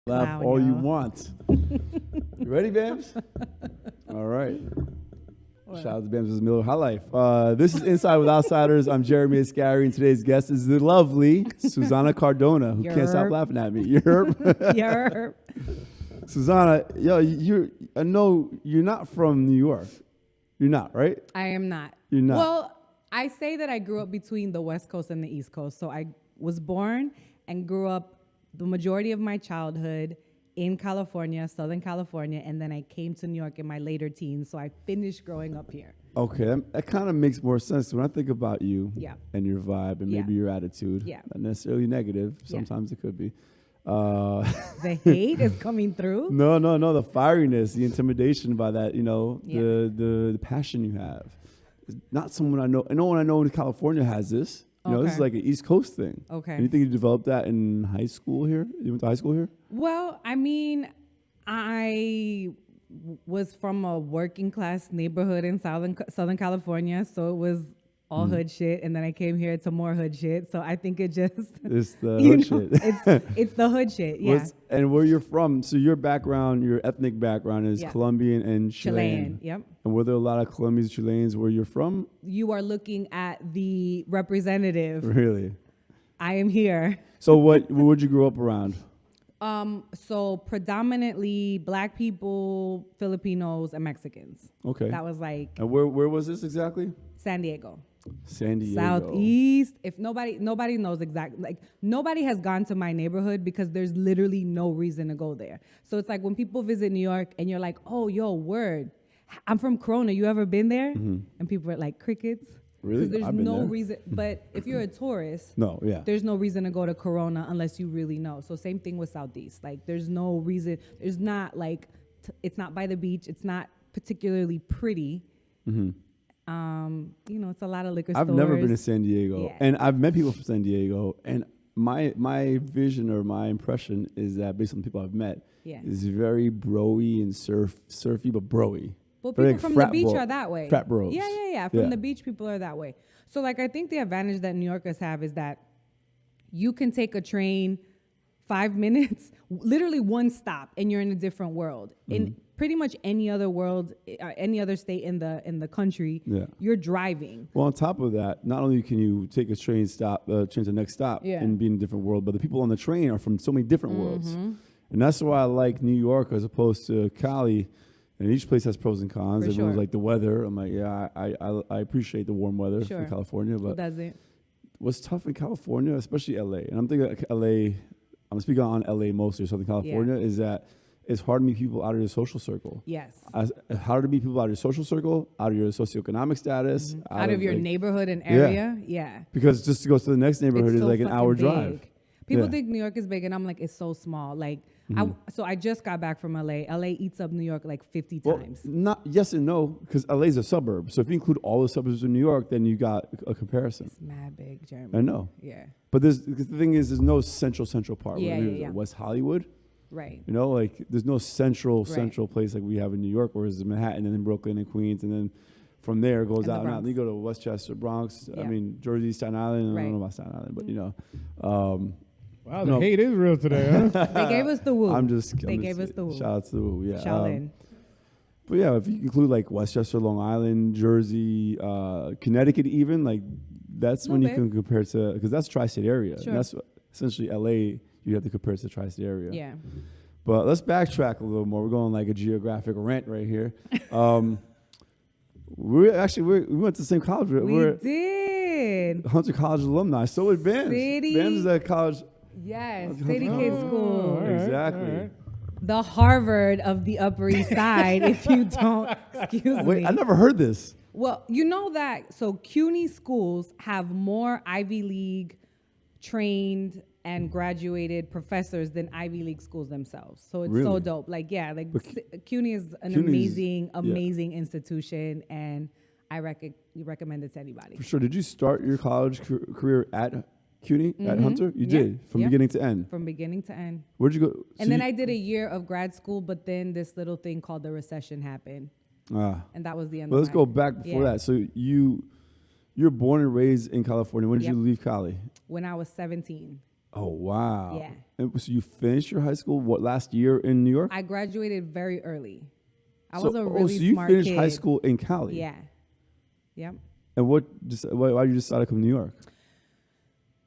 Laugh all you want. You ready, Bams? All right. Shout out to Bams' Miller High Life. This is Inside with Outsiders. I'm Jeremy Asgari, and today's guest is the lovely Susana Cardona, who can't stop laughing at me. Yerp. Susana, I know you're not from New York. You're not, right? I am not. You're not. Well, I say that I grew up between the West Coast and the East Coast. So I was born and grew up the majority of my childhood in California, Southern California, and then I came to New York in my later teens. So I finished growing up here. Okay, that kind of makes more sense when I think about you and your vibe and maybe your attitude. Yeah. Not necessarily negative. Sometimes it could be. The hate is coming through. No. The fieriness, the intimidation by that, the passion you have. It's not someone I know. No one I know in California has this. This is like an East Coast thing. Okay. And you think you developed that in high school here? You went to high school here? Well, I mean, I was from a working class neighborhood in Southern California, so it was all hood shit, and then I came here to more hood shit. So I think it just it's the hood shit. It's the hood shit, yeah. And where you're from? So your background, your ethnic background is Colombian and Chilean. Yep. And were there a lot of Colombians, Chileans where you're from? You are looking at the representative. Really? I am here. So what would you grow up around? So predominantly black people, Filipinos, and Mexicans. Okay. That was like. And where was this exactly? San Diego. San Diego. Southeast. If nobody knows exactly, like nobody has gone to my neighborhood because there's literally no reason to go there. So it's like when people visit New York and you're like, oh, yo, word, I'm from Corona. You ever been there? And people are like, crickets. Really? Because there's no reason. But if you're a tourist, there's no reason to go to Corona unless you really know. So same thing with Southeast. Like there's no reason. There's not like, it's not by the beach. It's not particularly pretty. It's a lot of liquor stores. I've never been to San Diego, and I've met people from San Diego, and my vision or my impression is that based on the people I've met, is very bro-y and surfy, but bro-y. Well, people from the beach are that way. Frat bros. Yeah. From the beach, people are that way. So, like, I think the advantage that New Yorkers have is that you can take a train 5 minutes, literally one stop, and you're in a different world. In pretty much any other world, any other state in the country, you're driving. Well, on top of that, not only can you take a train stop, change the next stop, and be in a different world, but the people on the train are from so many different worlds, and that's why I like New York as opposed to Cali. And each place has pros and cons. Everyone's like the weather. I'm like, I appreciate the warm weather from California, but what's tough in California, especially LA, and I'm thinking like LA. I'm speaking on LA mostly, Southern California, is that it's hard to meet people out of your social circle. Yes. Hard to meet people out of your social circle, out of your socioeconomic status. Out of your neighborhood and area. Yeah. Because just to go to the next neighborhood is like an hour drive. People think New York is big, and I'm like, it's so small. Like, so I just got back from LA. LA eats up New York like 50 times. Not yes and no, because LA is a suburb. So if you include all the suburbs of New York, then you got a comparison. It's mad big, Jeremy. I know. Yeah. But the thing is, there's no central part. Yeah. West Hollywood. Right. Like there's no central place like we have in New York, whereas in Manhattan and then Brooklyn and Queens, and then from there it goes out and out. And you go to Westchester, Bronx. I mean, Jersey, Staten Island. I don't know about Staten Island, but Wow, the hate is real today, huh? They gave us the woo. They gave us the woo. Shout out to the woo, yeah. Shout in. But yeah, if you include like Westchester, Long Island, Jersey, Connecticut even, like that's when you can compare to, because that's tri-state area. Sure. And that's essentially LA, you have to compare to the tri-state area. Yeah. But let's backtrack a little more. We're going like a geographic rant right here. we went to the same college. We did. Hunter College alumni. So did Bams. Bams is at college. Yes, City Kid School. Exactly. All right. The Harvard of the Upper East Side, if you don't, excuse me. Wait, I never heard this. Well, you know that, so CUNY schools have more Ivy League trained and graduated professors than Ivy League schools themselves. So it's so dope. Like, CUNY is an amazing institution, and I recommend it to anybody. For sure. Did you start your college career at CUNY, at Hunter? You did, from beginning to end? From beginning to end. Where'd you go? And then I did a year of grad school, but then this little thing called the recession happened. And that was the end of it. Let's go back before that. So you're born and raised in California. When did you leave Cali? When I was 17. Oh, wow. Yeah. And so you finished your high school, last year in New York? I graduated very early. I was a really so you smart finished kid. high school in Cali? Yeah. Yep. And why did you decide to come to New York?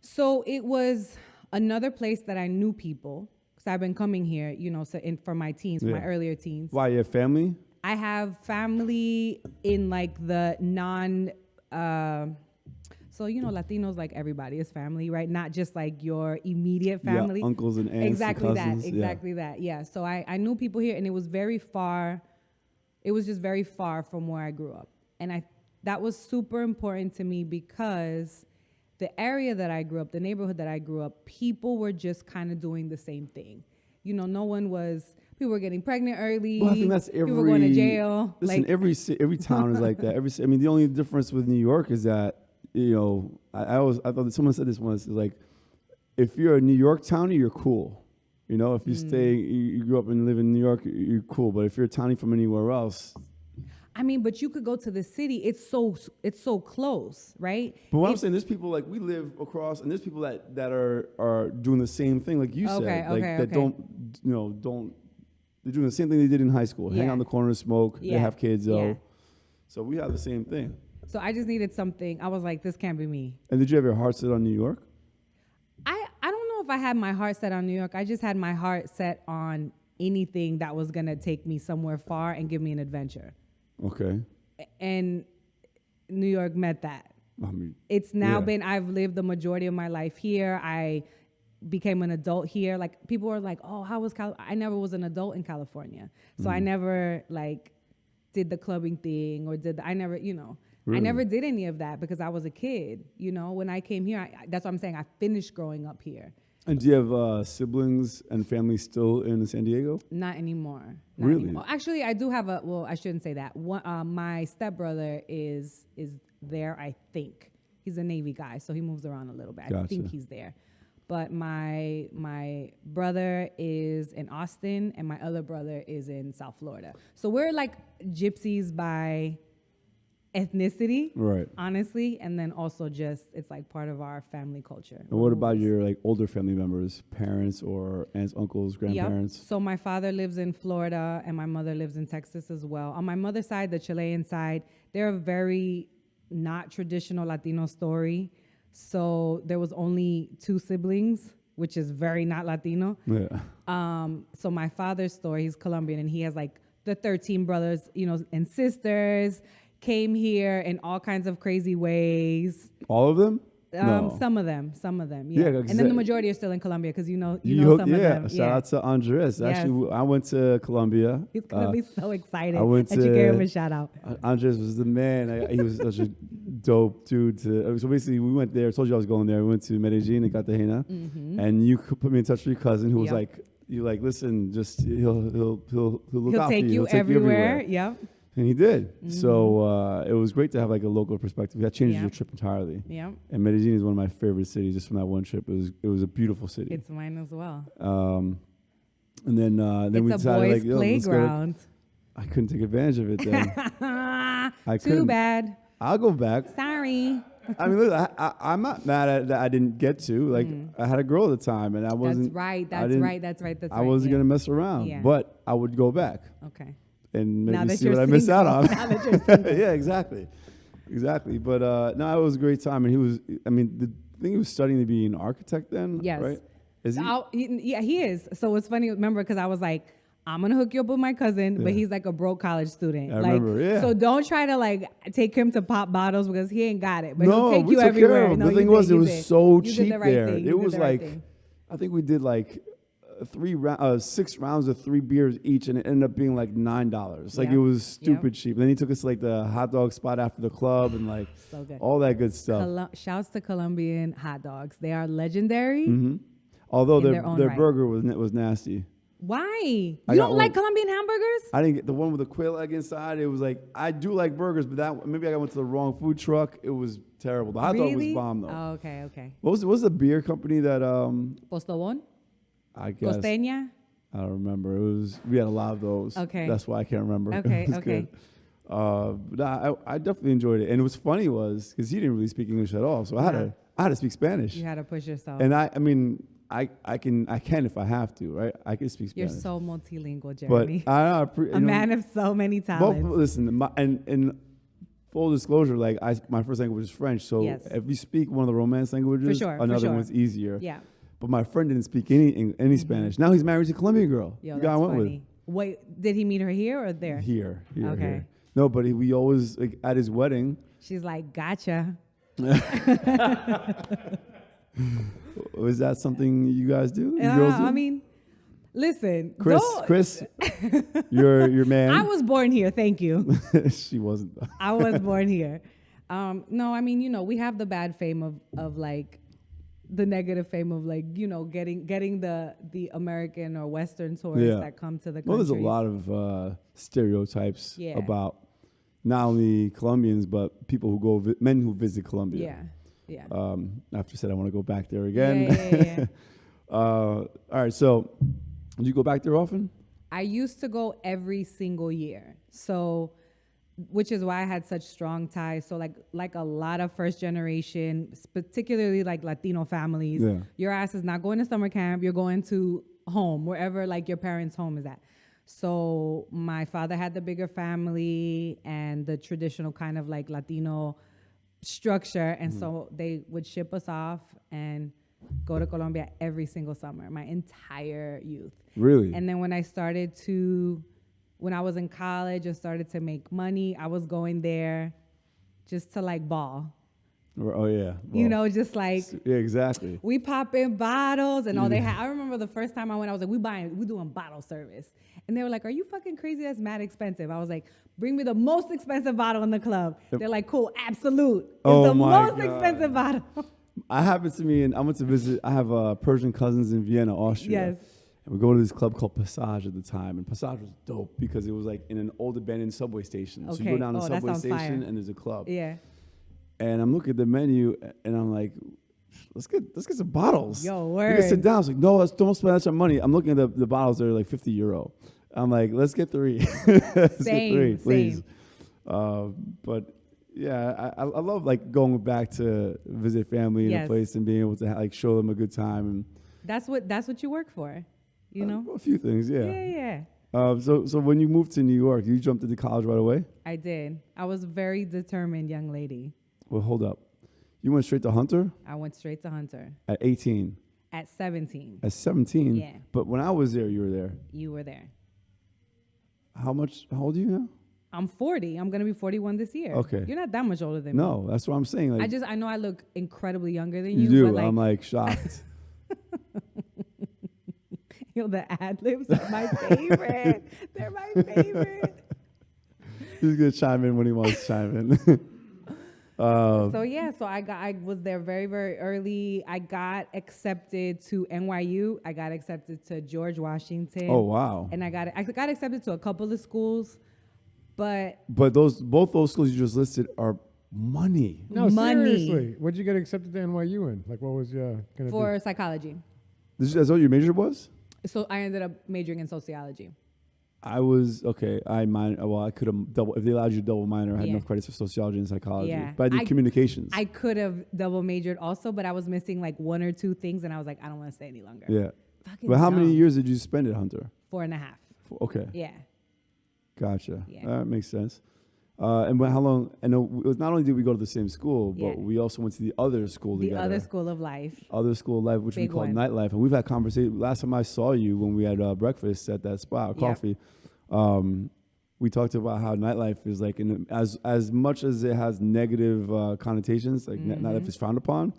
So it was another place that I knew people, because I've been coming here, for my teens, for my earlier teens. Why, you have family? I have family in like the Latinos, like everybody is family, right? Not just like your immediate family. Yeah, uncles and aunts Exactly and cousins. Exactly that. Yeah. So I knew people here, and it was very far. It was just very far from where I grew up. And that was super important to me because the area that I grew up, the neighborhood that I grew up, people were just kind of doing the same thing. People were getting pregnant early. Well, I think that's people were going to jail. Listen, every town is like that. The only difference with New York is that, I thought that someone said this once, is like, if you're a New York townie, you're cool. If you grew up and live in New York, you're cool. But if you're a townie from anywhere else. But you could go to the city. It's so close, right? But what I'm saying, there's people like we live across, and there's people that are doing the same thing, like you said, that don't. They're doing the same thing they did in high school. Hang out in the corner and smoke. They have kids though. Yeah. So we have the same thing. So I just needed something. I was like, this can't be me. And did you have your heart set on New York? I don't know if I had my heart set on New York. I just had my heart set on anything that was gonna take me somewhere far and give me an adventure. Okay. And New York met that. It's now been, I've lived the majority of my life here. I became an adult here. Like, people are like, oh, how was California? I never was an adult in California. So I never did the clubbing thing or I never, really? I never did any of that because I was a kid. When I came here, that's what I'm saying. I finished growing up here. And do you have siblings and family still in San Diego? Not anymore. Really? Anymore. Actually, I do have I shouldn't say that. My stepbrother is there, I think. He's a Navy guy, so he moves around a little bit. Gotcha. I think he's there. But my brother is in Austin, and my other brother is in South Florida. So we're like gypsies by ethnicity, right? Honestly, and then also just it's like part of our family culture. And what about your older family members, parents or aunts, uncles, grandparents? Yep. So my father lives in Florida, and my mother lives in Texas as well. On my mother's side, the Chilean side, they're a very not traditional Latino story. So there was only 2 siblings, which is very not Latino. Yeah. So my father's story, he's Colombian, and he has the 13 brothers, and sisters. Came here in all kinds of crazy ways. All of them? No. Some of them, yeah. And then the majority are still in Colombia because you know some of them. Yeah, shout out to Andres. Yes. Actually, I went to Colombia. He's gonna be so excited that you gave him a shout out. Andres was the man. He was such a dope dude. So basically, we went there. I told you I was going there. We went to Medellin and Cartagena, and you put me in touch with your cousin who was listen, just he'll look out for you. He'll take you everywhere. Yep. And he did. So it was great to have a local perspective. That changes your trip entirely. Yeah. And Medellin is one of my favorite cities just from that one trip. It was a beautiful city. It's mine as well. And then we decided it's a boys' playground. I couldn't take advantage of it then. Too bad. I'll go back. Sorry. I mean, look, I'm not mad at that I didn't get to. I had a girl at the time, and I wasn't. That's right. I wasn't going to mess around, but I would go back. Okay. And maybe see what I missed out on. Yeah, exactly. But no, it was a great time. And the thing he was studying to be an architect then, yes. Right? Is he? Yeah, he is. So it's funny, remember, because I was like, I'm going to hook you up with my cousin, but he's like a broke college student. I remember, yeah. So don't try to take him to pop botttos because he ain't got it. But he'll take you everywhere. No, the thing was, it was so cheap there. Thing. It was I think we did 6 rounds of 3 beers each, and it ended up being $9. It was stupid cheap. Then he took us to the hot dog spot after the club and so good. All that good stuff. Shouts to Colombian hot dogs. They are legendary. Mm-hmm. Although their burger was nasty. Why? You don't like Colombian hamburgers? I didn't get the one with the quail egg inside. It was I do like burgers, but maybe I went to the wrong food truck. It was terrible. The hot dog was bomb though. Oh, okay. What was the beer company that Postobon? I guess. Costeña? I don't remember. We had a lot of those. Okay. That's why I can't remember. Okay. Good. But I definitely enjoyed it. And it was funny because he didn't really speak English at all. So I had to speak Spanish. You had to push yourself. And I mean, I can if I have to, right? I can speak Spanish. You're so multilingual, Jeremy. But a man of so many talents. Listen, and full disclosure, like my first language is French, so if you speak one of the Romance languages, another one's easier. Yeah. But my friend didn't speak any Spanish. Now he's married to a Colombian girl. Yo, that's funny. Wait, did he meet her here or there? Here. Okay. Here. No, but we always, like, at his wedding. She's like, gotcha. Is that something you guys do? Girls do? I mean, listen. Chris, your man. I was born here. Thank you. She wasn't. I was born here. No, I mean, we have the bad fame of like, the negative fame of like, getting the American or Western tourists that come to the country. Well, there's a lot of stereotypes about not only Colombians but people who go men who visit Colombia. Yeah. After said I want to go back there again. Yeah. All right. So, do you go back there often? I used to go every single year. So, which is why I had such strong ties. So like a lot of first generation, particularly like Latino families, your ass is not going to summer camp. You're going to home, wherever like your parents' home is at. So my father had the bigger family and the traditional kind of like Latino structure. And so they would ship us off and go to Colombia every single summer, my entire youth. Really? And then when I was in college and started to make money, I was going there just to like ball. Oh yeah. Well, just like exactly. We pop in bottles and all they had. I remember the first time I went, I was like, we doing bottle service. And they were like, are you fucking crazy? That's mad expensive. I was like, bring me the most expensive bottle in the club. They're like, cool, absolute. It's the most expensive bottle. I happened to me, and I went to visit. I have Persian cousins in Vienna, Austria. Yes. And we go to this club called Passage at the time. And Passage was dope because it was like in an old abandoned subway station. Okay. So you go down the subway station and there's a club. Yeah. And I'm looking at the menu and I'm like, let's get some bottles. Yo, word. We can sit down. I was like, no, don't spend that much money. I'm looking at the bottles that are like €50. I'm like, let's get 3. Let's get 3, please. But yeah, I love like going back to visit family in a place and being able to like show them a good time. And that's what you work for. A few things, yeah. Yeah. So when you moved to New York, you jumped into college right away? I did. I was a very determined young lady. Well, hold up. You went straight to Hunter? I went straight to Hunter. At 18? At 17. At 17? Yeah. But when I was there, you were there. You were there. How old are you now? I'm 40. I'm going to be 41 this year. Okay. You're not that much older than me. No, that's what I'm saying. Like, I know I look incredibly younger than you. You do. But like, I'm like shocked. Yo, the ad-libs are my favorite. They're my favorite. He's going to chime in when he wants to chime in. So I was there very, very early. I got accepted to NYU. I got accepted to George Washington. Oh, wow. And I got accepted to a couple of schools, but both those schools you just listed are money. No, seriously. What'd you get accepted to NYU in? Like, what was for psychology? That's what your major was? So I ended up majoring in sociology. I was okay. I could have double if they allowed you to double minor. I had enough credits for sociology and psychology. Yeah. But I did communications. I could have double majored also, but I was missing like 1 or 2 things, and I was like, I don't want to stay any longer. Yeah. But how many years did you spend at Hunter? 4.5. Okay. Yeah. Gotcha. Yeah. That makes sense. And how long? I know not only did we go to the same school, but we also went to the other school together. The other school of life. Which we call Nightlife. And we've had conversations. Last time I saw you when we had breakfast at that spot, coffee, we talked about how Nightlife is like, as much as it has negative connotations, like Nightlife is frowned upon,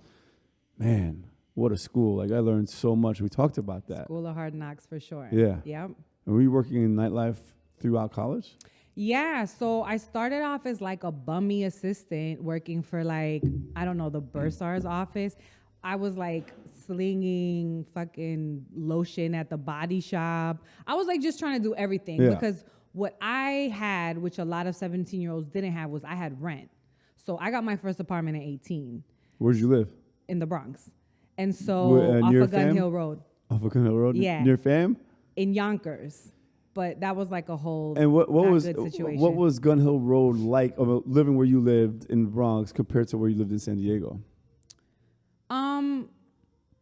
man, what a school. Like I learned so much. We talked about that. School of hard knocks for sure. Yeah. Yep. And were you working in Nightlife throughout college? Yeah, so I started off as like a bummy assistant working for like, I don't know, the bursar's office. I was like slinging fucking lotion at the body shop. I was like just trying to do everything because what I had, which a lot of 17-year-olds didn't have, was I had rent. So I got my first apartment at 18. Where'd you live? In the Bronx. And so off of Gun Hill Road. Off of Gun Hill Road? Yeah. Near Fam? In Yonkers. But that was like a whole good situation. What was Gun Hill Road like living where you lived in the Bronx compared to where you lived in San Diego?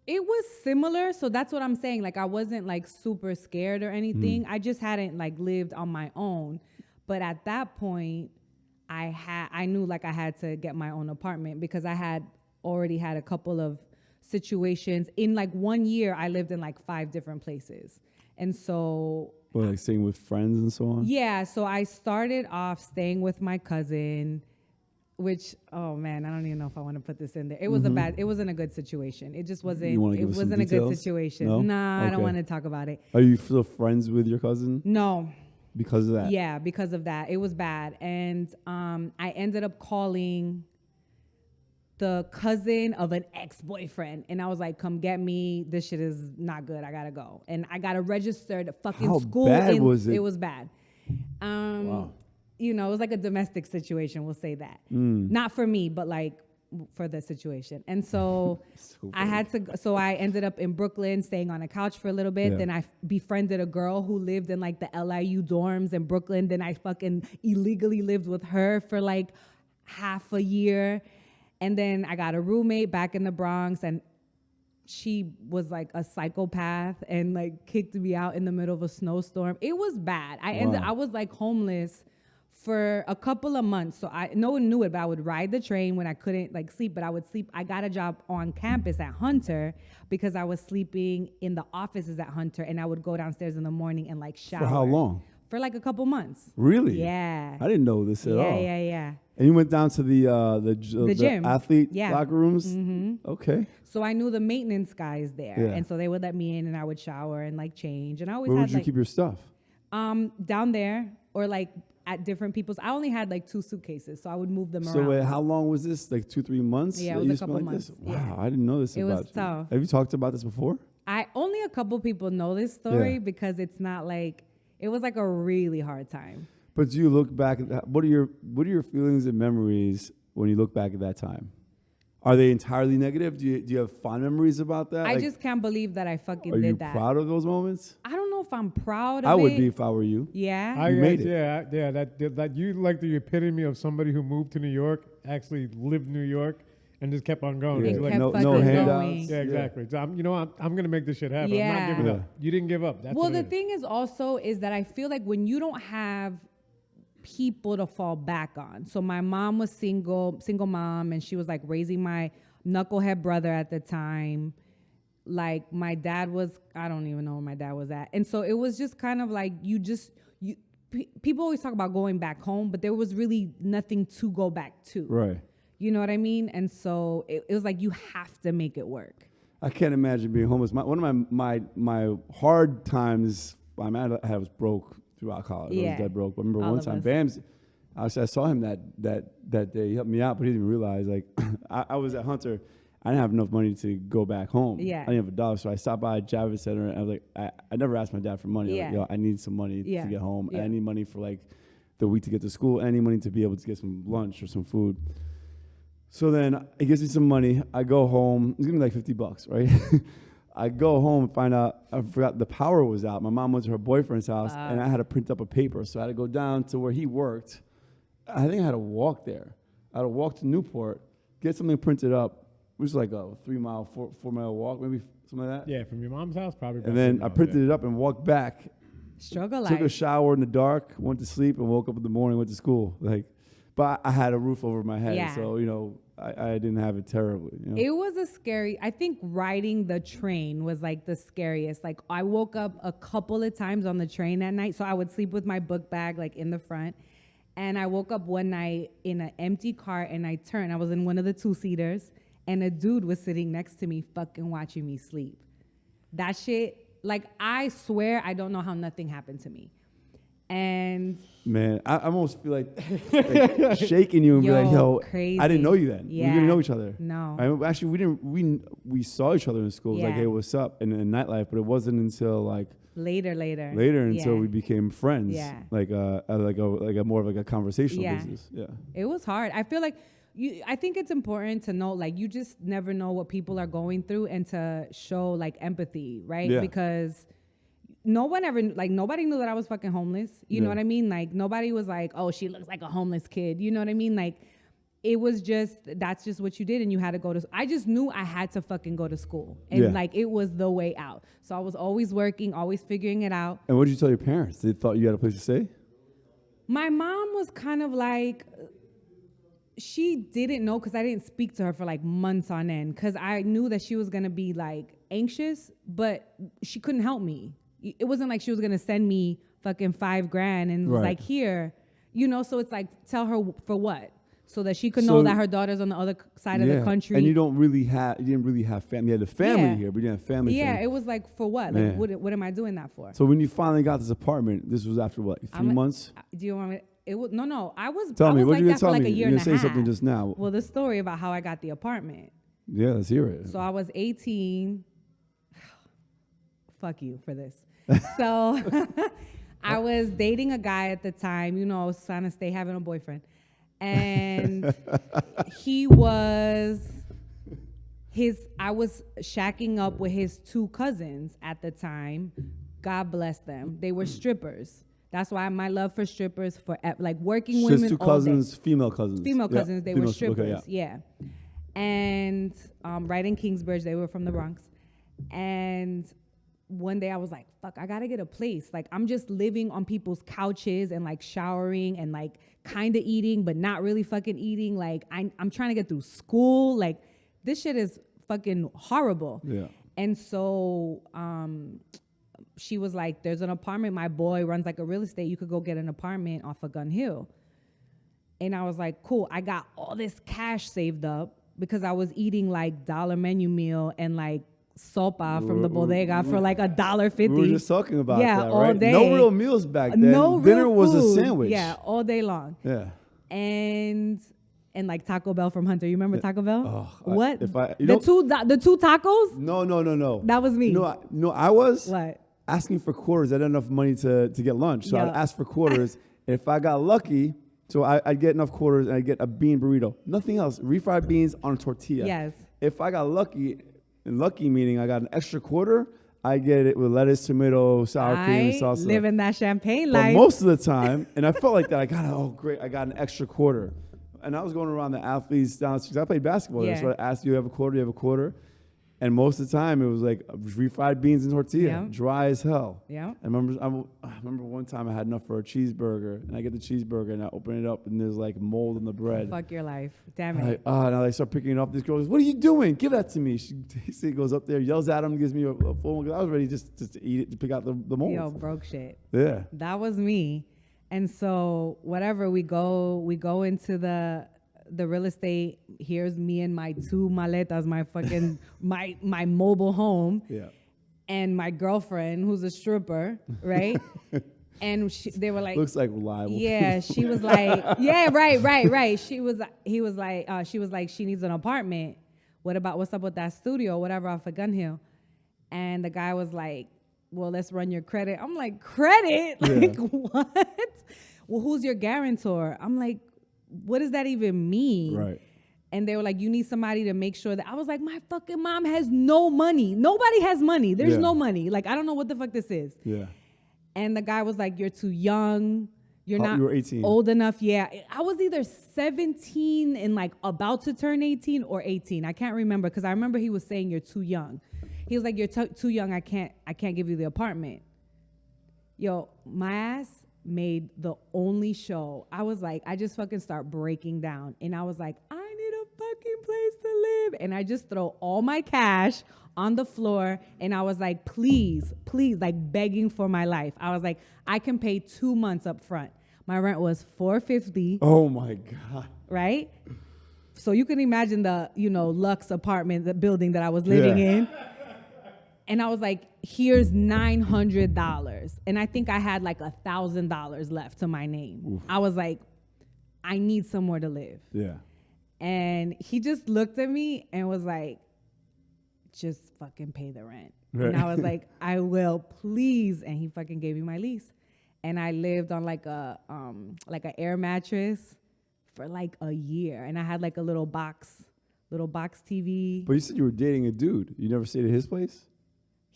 It was similar, so that's what I'm saying. Like, I wasn't like super scared or anything. I just hadn't like lived on my own. But at that point, I knew like I had to get my own apartment because I had already had a couple of situations. In like 1 year, I lived in like 5 different places. And so... Well, like staying with friends and so on? Yeah, so I started off staying with my cousin, which, oh man, I don't even know if I want to put this in there. It was it wasn't a good situation. It just wasn't, it wasn't a good situation. No? Nah, Okay. I don't want to talk about it. Are you still friends with your cousin? No. Because of that? Yeah, because of that. It was bad. And I ended up calling the cousin of an ex-boyfriend. And I was like, come get me. This shit is not good. I got to go. And I got to register the fucking school. How bad was it? It was bad. Wow. You know, it was like a domestic situation, we'll say that. Not for me, but like for the situation. And so I ended up in Brooklyn staying on a couch for a little bit. Yeah. Then I befriended a girl who lived in like the LIU dorms in Brooklyn. Then I fucking illegally lived with her for like half a year. And then I got a roommate back in the Bronx, and she was like a psychopath and like kicked me out in the middle of a snowstorm. It was bad. I was like homeless for a couple of months. So no one knew it, but I would ride the train when I couldn't like sleep, but I would sleep. I got a job on campus at Hunter because I was sleeping in the offices at Hunter, and I would go downstairs in the morning and like shower. For how long? For like a couple months. Really? Yeah. I didn't know this at all. Yeah. And you went down to the gym. athlete locker rooms? Mm-hmm. Okay. So I knew the maintenance guys there. Yeah. And so they would let me in, and I would shower and like change. And I always Where had would you keep your stuff? down there or like at different people's. I only had like 2 suitcases, so I would move them around. So wait, how long was this? Like 2-3 months? Yeah, it was a couple months. Wow, Yeah. I didn't know this about you. It was tough. Have you talked about this before? Only a couple people know this story because it's not like, it was like a really hard time. But do you look back at that? What are your feelings and memories when you look back at that time? Are they entirely negative? Do you have fond memories about that? I just can't believe that I fucking did that. Are you proud of those moments? I don't know if I'm proud of it. I would be if I were you. Yeah. You made it. Yeah. That you like the epitome of somebody who moved to New York, actually lived in New York, and just kept on going. Yeah. It Like, kept no fucking handouts. going. yeah, exactly. So I'm gonna make this shit happen. Yeah. I'm not giving Yeah. up. You didn't give up. That's Well, what the it is. thing is also is that I feel like when you don't have people to fall back on. So my mom was single mom, and she was like raising my knucklehead brother at the time. Like my dad was, I don't even know where my dad was at. And so it was just kind of like people always talk about going back home, but there was really nothing to go back to. Right. You know what I mean? And so it was like you have to make it work. I can't imagine being homeless. One of my hard times, I was broke throughout college. I was dead broke. But I remember All one of time, us. Bams, I saw him that day. He helped me out, but he didn't realize, like, I was at Hunter. I didn't have enough money to go back home. Yeah. I didn't have $1. So I stopped by Javits Center, and I was like, I never asked my dad for money. Yeah. Like, yo, I need some money to get home. Yeah. I need money for, like, the week to get to school. I need money to be able to get some lunch or some food. So then he gives me some money. I go home. He's giving me like $50, right? I go home and find out I forgot the power was out. My mom went to her boyfriend's house, and I had to print up a paper. So I had to go down to where he worked. I think I had to walk there. I had to walk to Newport, get something printed up, which was like a 3-mile, 4-mile walk, maybe something like that. Yeah, from your mom's house, probably. And then I printed it up and walked back. Struggle life. Took a shower in the dark, went to sleep, and woke up in the morning, went to school. But I had a roof over my head, Yeah. so I didn't have it terribly. You know? It was I think riding the train was like the scariest. Like I woke up a couple of times on the train at night. So I would sleep with my book bag like in the front. And I woke up one night in an empty car, and I turned. I was in one of the 2-seaters, and a dude was sitting next to me fucking watching me sleep. That shit, like I swear I don't know how nothing happened to me. And man, I almost feel like shaking you and be like, yo, crazy. I didn't know you then. Yeah. We didn't know each other. No. Actually, we saw each other in school. It was like, hey, what's up? In nightlife, but it wasn't until like later until we became friends. Yeah. Like a more of like a conversational basis. Yeah. It was hard. I feel like I think it's important to know, like, you just never know what people are going through, and to show like empathy, right? Yeah. Because nobody knew that I was fucking homeless. You know what I mean? Like nobody was like, oh, she looks like a homeless kid. You know what I mean? Like it was just, that's just what you did, and you had to go to, I just knew I had to fucking go to school. And like, it was the way out. So I was always working, always figuring it out. And what did you tell your parents? They thought you had a place to stay? My mom was kind of like, she didn't know, because I didn't speak to her for like months on end, because I knew that she was going to be like anxious, but she couldn't help me. It wasn't like she was going to send me fucking $5,000 and was like, here, you know, so it's like, tell her for what? So that she could know that her daughter's on the other side of the country. And you didn't really have family. You had a family here, but you didn't have family. Yeah, it was like, for what? Like, what am I doing that for? So when you finally got this apartment, this was after what, 3 months? Do you want me? It was no. I was. Tell me, what like you that tell for like me? a year You and a half. saying something just now. Well, the story about how I got the apartment. Yeah, let's hear it. So I was 18. Fuck you for this. So I was dating a guy at the time. You know, trying to stay having a boyfriend. And I was shacking up with his 2 cousins at the time. God bless them. They were strippers. That's why my love for strippers, for like working women. Just 2 cousins, female cousins. Female cousins, they were strippers, okay, And right in Kingsbridge, they were from the Bronx. And one day I was like, fuck, I gotta get a place. Like, I'm just living on people's couches and like showering and like kind of eating, but not really fucking eating. Like, I'm trying to get through school. Like, this shit is fucking horrible. Yeah. And so she was like, there's an apartment. My boy runs like a real estate. You could go get an apartment off of Gun Hill. And I was like, cool. I got all this cash saved up because I was eating like dollar menu meal and like sopa from the bodega for like $1.50. We were just talking about that, right? All day. No real meals back then. No Dinner real was food. a sandwich. Yeah, all day long. Yeah. And like Taco Bell from Hunter. You remember Taco Bell? Oh, what? The two tacos? No. That was me. I was what? Asking for quarters. I didn't have enough money to get lunch. So I'd ask for quarters. If I got lucky, so I'd get enough quarters and I'd get a bean burrito. Nothing else. Refried beans on a tortilla. Yes. If I got lucky, and lucky meaning I got an extra quarter, I get it with lettuce, tomato, sour cream, and salsa. Living that champagne but life. most of the time, and I felt like that, I got an extra quarter. And I was going around the athletes downstairs. I played basketball there, so I asked, you have a quarter? And most of the time, it was like refried beans and tortilla, dry as hell. Yeah. I remember one time I had enough for a cheeseburger, and I get the cheeseburger, and I open it up, and there's like mold in the bread. Fuck your life. Damn it. And I start picking it up. This girl goes, what are you doing? Give that to me. She goes up there, yells at him, gives me a phone. I was ready just to eat it, to pick out the mold. Yo, broke shit. Yeah. That was me. And so whatever, we go into the real estate. Here's me and my 2 maletas, my fucking my mobile home. Yeah. And my girlfriend, who's a stripper, right? And they were like, looks like reliable. Yeah, she was like, yeah, right. She was like, she needs an apartment. What's up with that studio, whatever, off of Gun Hill? And the guy was like, well, let's run your credit. I'm like, credit? Like, what? Well, who's your guarantor? I'm like, what does that even mean? Right. And they were like, you need somebody to make sure that. I was like, my fucking mom has no money. Nobody has money. There's no money. Like, I don't know what the fuck this is. Yeah. And the guy was like, you're too young. You were 18. Old enough. Yeah. I was either 17 and like about to turn 18 or 18. I can't remember, because I remember he was saying you're too young. He was like, you're too young. I can't give you the apartment. Yo, my ass made the only show. I was like, I just fucking start breaking down. And I was like, I need a fucking place to live. And I just throw all my cash on the floor. And I was like, please, like begging for my life. I was like, I can pay 2 months up front. My rent was $450. Oh my God. Right? So you can imagine the, Lux apartment, the building that I was living in. And I was like, here's $900. And I think I had like $1,000 left to my name. Oof. I was like, I need somewhere to live. Yeah. And he just looked at me and was like, just fucking pay the rent. Right. And I was like, I will, please. And he fucking gave me my lease. And I lived on like an air mattress for like a year. And I had like a little box TV. But you said you were dating a dude. You never stayed at his place?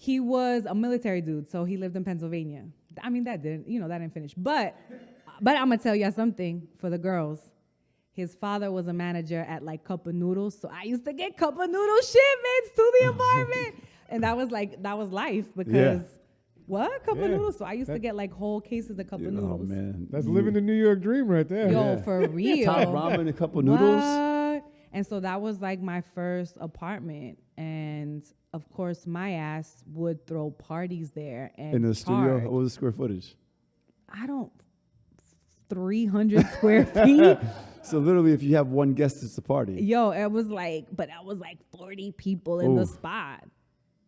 He was a military dude, so he lived in Pennsylvania. I mean, that didn't finish. But I'm gonna tell y'all something for the girls. his father was a manager at like Cup of Noodles. So I used to get Cup of Noodle shipments to the apartment. And that was life because what? Cup of Noodles? So I used to get like whole cases of Cup of Noodles. Oh man. That's living the New York dream right there. Yo, for real. Top ramen, a Cup of Noodles. What? And so that was like my first apartment. And of course my ass would throw parties there and in the studio. charge. What was the square footage? 300 square feet. So literally, if you have one guest, it's a party. Yo, it was like 40 people in the spot,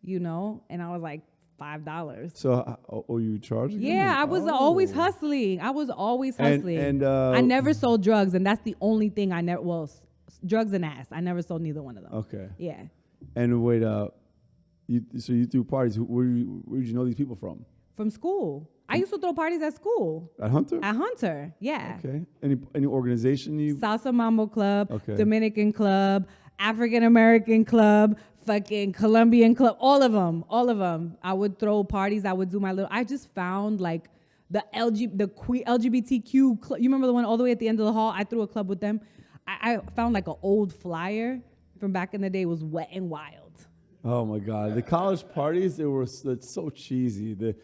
you know? And I was like, $5. So, you charging? Yeah, I was always hustling. And I never sold drugs, and that's the only thing I never, drugs and ass. I never sold neither one of them. Okay. Yeah. And wait, you threw parties. Where did you know these people from? From school. I used to throw parties at school. At Hunter? At Hunter, yeah. Okay. Any organization you? Salsa Mambo Club, Okay. Dominican Club, African American Club, fucking Colombian Club, all of them. I would throw parties. I would do I just found like the LGBTQ club. You remember the one all the way at the end of the hall? I threw a club with them. I found like an old flyer from back in the day. It was Wet and Wild. Oh my God. The college parties, it's so cheesy.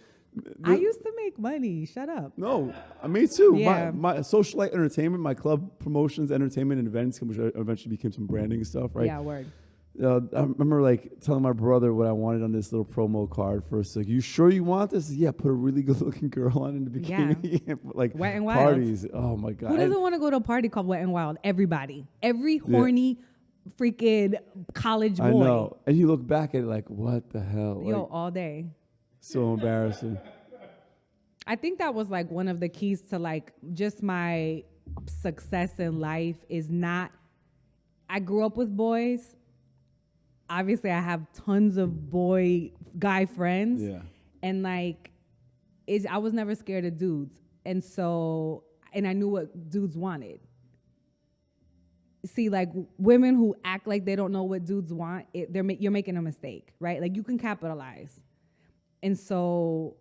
I used to make money. Shut up. No, me too. Yeah. My socialite entertainment, my club promotions, entertainment, and events, which eventually became some branding stuff, right? Yeah, word. I remember like telling my brother what I wanted on this little promo card first. Like, you sure you want this? Yeah, put a really good looking girl on in the bikini. Yeah. Like Wet and Wild. Parties. Oh my God. Who doesn't want to go to a party called Wet and Wild? Everybody. Every horny freaking college boy. I know. And you look back at it like, what the hell? Yo, like, all day. so embarrassing. I think that was like one of the keys to like just my success in life is not, I grew up with boys. Obviously I have tons of guy friends. Yeah. And like, I was never scared of dudes. And so, and I knew what dudes wanted. See, like women who act like they don't know what dudes want, you're making a mistake, right? Like you can capitalize. And so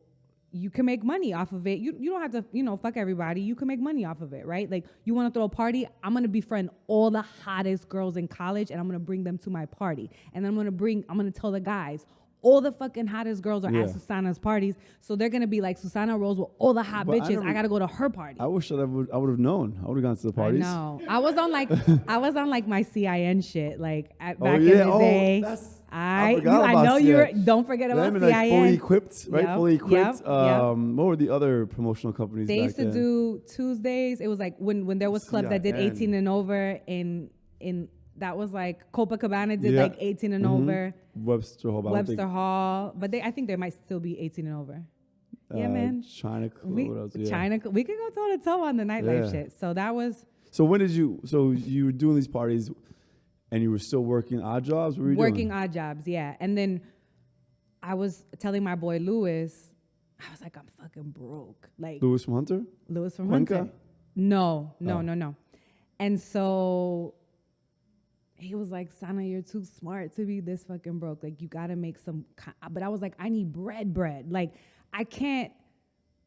you can make money off of it. You don't have to, fuck everybody. You can make money off of it, right? Like you want to throw a party, I'm going to befriend all the hottest girls in college and I'm going to bring them to my party. And then I'm going to tell the guys, all the fucking hottest girls are at Susana's parties. So they're going to be like, Susana rolls with all the hot bitches. I got to go to her party. I wish I would have known. I would have gone to the parties. I know. I was on like my CIN shit. Like back in the day. I know you're. Don't forget about CIN. Like fully equipped, right? Yep, Fully equipped. yep. What were the other promotional companies? They used to do Tuesdays. It was like when there was clubs that did 18 and over. In that was like Copacabana did like 18 and over. Webster Hall, but I think they might still be 18 and over. Yeah, man. China Club. What else? China. We could go toe to toe on the nightlife shit. So that was. So when did you? So you were doing these parties, and you were still working odd jobs. What were you working doing? Odd jobs, yeah. And then I was telling my boy Louis, I was like, I'm fucking broke. Like Louis from Hunter. Louis from Cuenca? Hunter. No. And so he was like, Sana, you're too smart to be this fucking broke. Like, you got to make some. But I was like, I need bread. Like, I can't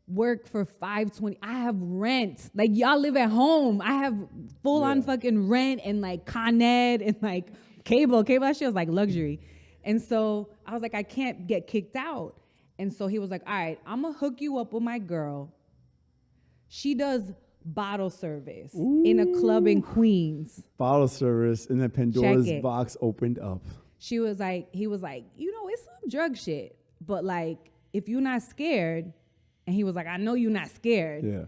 work for $5.20. I have rent. Like, y'all live at home. I have full on fucking rent and like Con Ed and like cable. That shit was like luxury. And so I was like, I can't get kicked out. And so he was like, all right, I'm going to hook you up with my girl. She does bottle service in a club in Queens. Bottle service, and then Pandora's box opened up. He was like, it's some drug shit, but like, if you're not scared, and he was like, I know you're not scared. Yeah.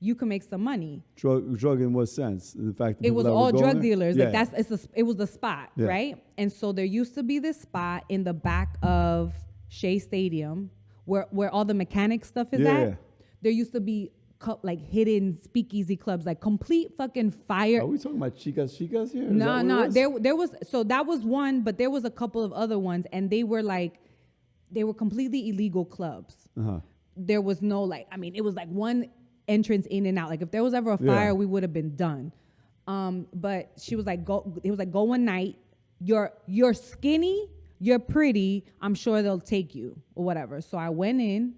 You can make some money. Drug in what sense? In fact, it was all drug dealers. Yeah. Like it was the spot, right? And so there used to be this spot in the back of Shea Stadium where all the mechanic stuff is at. There used to be like hidden speakeasy clubs, like complete fucking fire. Are we talking about chicas here? No. There was, so that was one, but there was a couple of other ones, and they were completely illegal clubs. Uh-huh. There was no it was like one entrance in and out. Like if there was ever a fire, we would have been done. But she was like, go one night. You're skinny, you're pretty. I'm sure they'll take you or whatever. So I went in,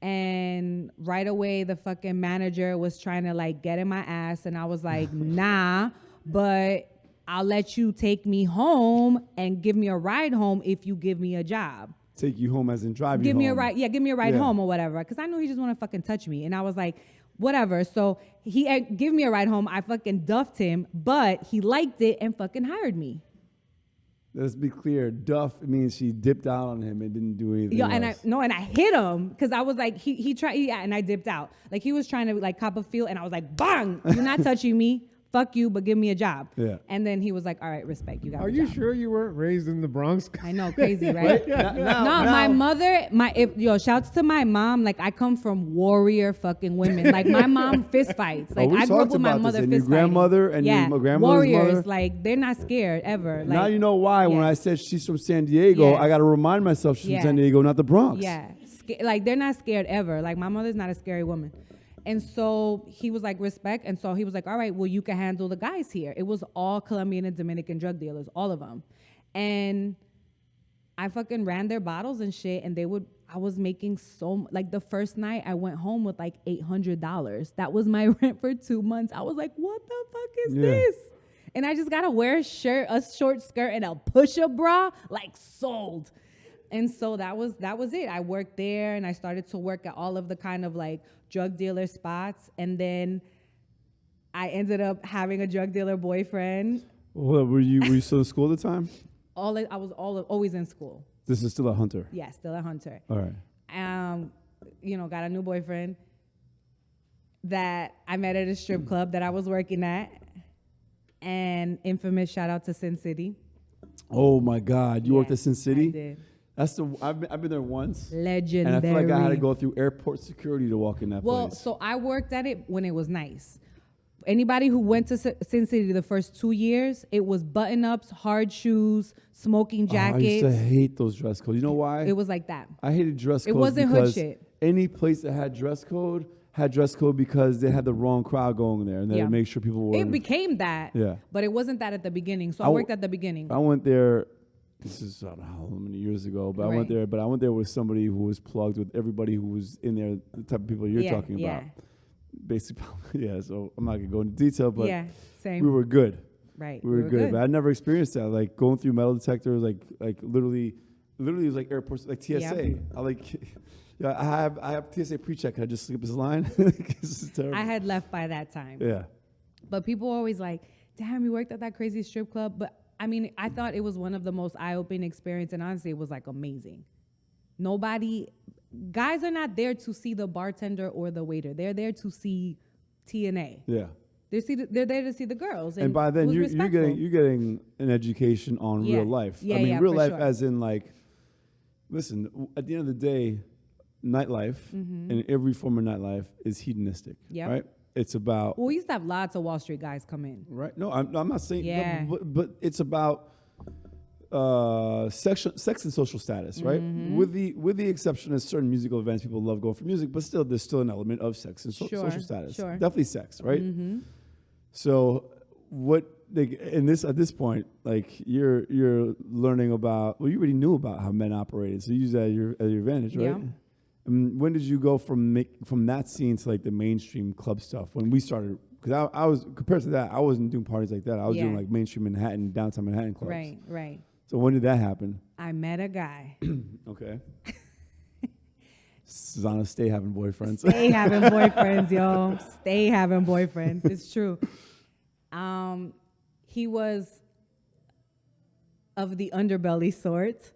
and right away the fucking manager was trying to like get in my ass, and I was like, nah, but I'll let you take me home and give me a ride home if you give me a job. Take you home as in drive you home. Give me a ride. Yeah, give me a ride home or whatever. Because I knew he just want to fucking touch me. And I was like, whatever. So he give me a ride home. I fucking duffed him, but he liked it and fucking hired me. Let's be clear. Duff means she dipped out on him and didn't do anything else. And I hit him because I was like, he tried, and I dipped out. Like he was trying to like cop a feel, and I was like, bang, you're not touching me. Fuck you, but give me a job. Yeah. And then he was like, all right, respect. You got Are you sure you weren't raised in the Bronx? I know, crazy, right? My mother, shouts to my mom. Like, I come from warrior fucking women. Like, my mom fist fights. Like, I grew up with my mother fist fighting. Your grandmother and your grandmother's warriors. mother? Like, they're not scared ever. Like, now you know why when I said she's from San Diego, I got to remind myself she's from San Diego, not the Bronx. Yeah. Like, they're not scared ever. Like, my mother's not a scary woman. And so he was like, respect. And so he was like, all right, well, you can handle the guys here. It was all Colombian and Dominican drug dealers, all of them. And I fucking ran their bottles and shit. And I was making like the first night I went home with like $800. That was my rent for 2 months. I was like, what the fuck is this? And I just got to wear a short skirt and a push-up bra, like sold. And so that was it. I worked there and I started to work at all of the kind of like drug dealer spots. And then I ended up having a drug dealer boyfriend. Well, were you still in school at the time? I was always in school. This is still a Hunter? Yeah, still a Hunter. All right. Got a new boyfriend that I met at a strip club that I was working at. And infamous shout out to Sin City. Oh my God. You worked at Sin City? I did. I've been there once. Legendary. And I feel like I had to go through airport security to walk in that place. Well, so I worked at it when it was nice. Anybody who went to Sin City the first 2 years, it was button-ups, hard shoes, smoking jackets. I used to hate those dress codes. You know why? It was like that. I hated dress codes. It wasn't hood shit. Any place that had dress code because they had the wrong crowd going there, and they would make sure people were. It became that. Yeah. But it wasn't that at the beginning. So I worked at the beginning. I went there. This is I don't know how many years ago, but I went there. But I went there with somebody who was plugged with everybody who was in there, the type of people you're talking about. Basically, so I'm not gonna go into detail, but same. We were good. Right. We were good. But I never experienced that. Like going through metal detectors, like literally it was like airports, like TSA. I have TSA pre-check. Can I just skip this line? This is terrible. I had left by that time. Yeah. But people were always like, "Damn, you worked at that crazy strip club." But I mean, I thought it was one of the most eye-opening experience, and honestly, it was like amazing. Guys are not there to see the bartender or the waiter. They're there to see TNA. Yeah. They're there to see the girls. And by then, you're getting an education on real life. Yeah, real life sure. as in like, listen, at the end of the day, nightlife and every form of nightlife is hedonistic, right? It's about... Well, we used to have lots of Wall Street guys come in. Right. No, I'm not saying... Yeah. No, but it's about sex and social status, right? With the exception of certain musical events, people love going for music, but still, there's still an element of sex and social status. Sure. Definitely sex, right? So at this point, like you're learning about... Well, you already knew about how men operated, so you use that at your advantage, right? Yeah. When did you go from that scene to like the mainstream club stuff? When we started, because I was compared to that, I wasn't doing parties like that. I was doing like mainstream Manhattan, downtown Manhattan clubs. Right. So when did that happen? I met a guy. Okay. Susana, stay having boyfriends. Stay having boyfriends, yo. Stay having boyfriends. It's true. He was of the underbelly sort.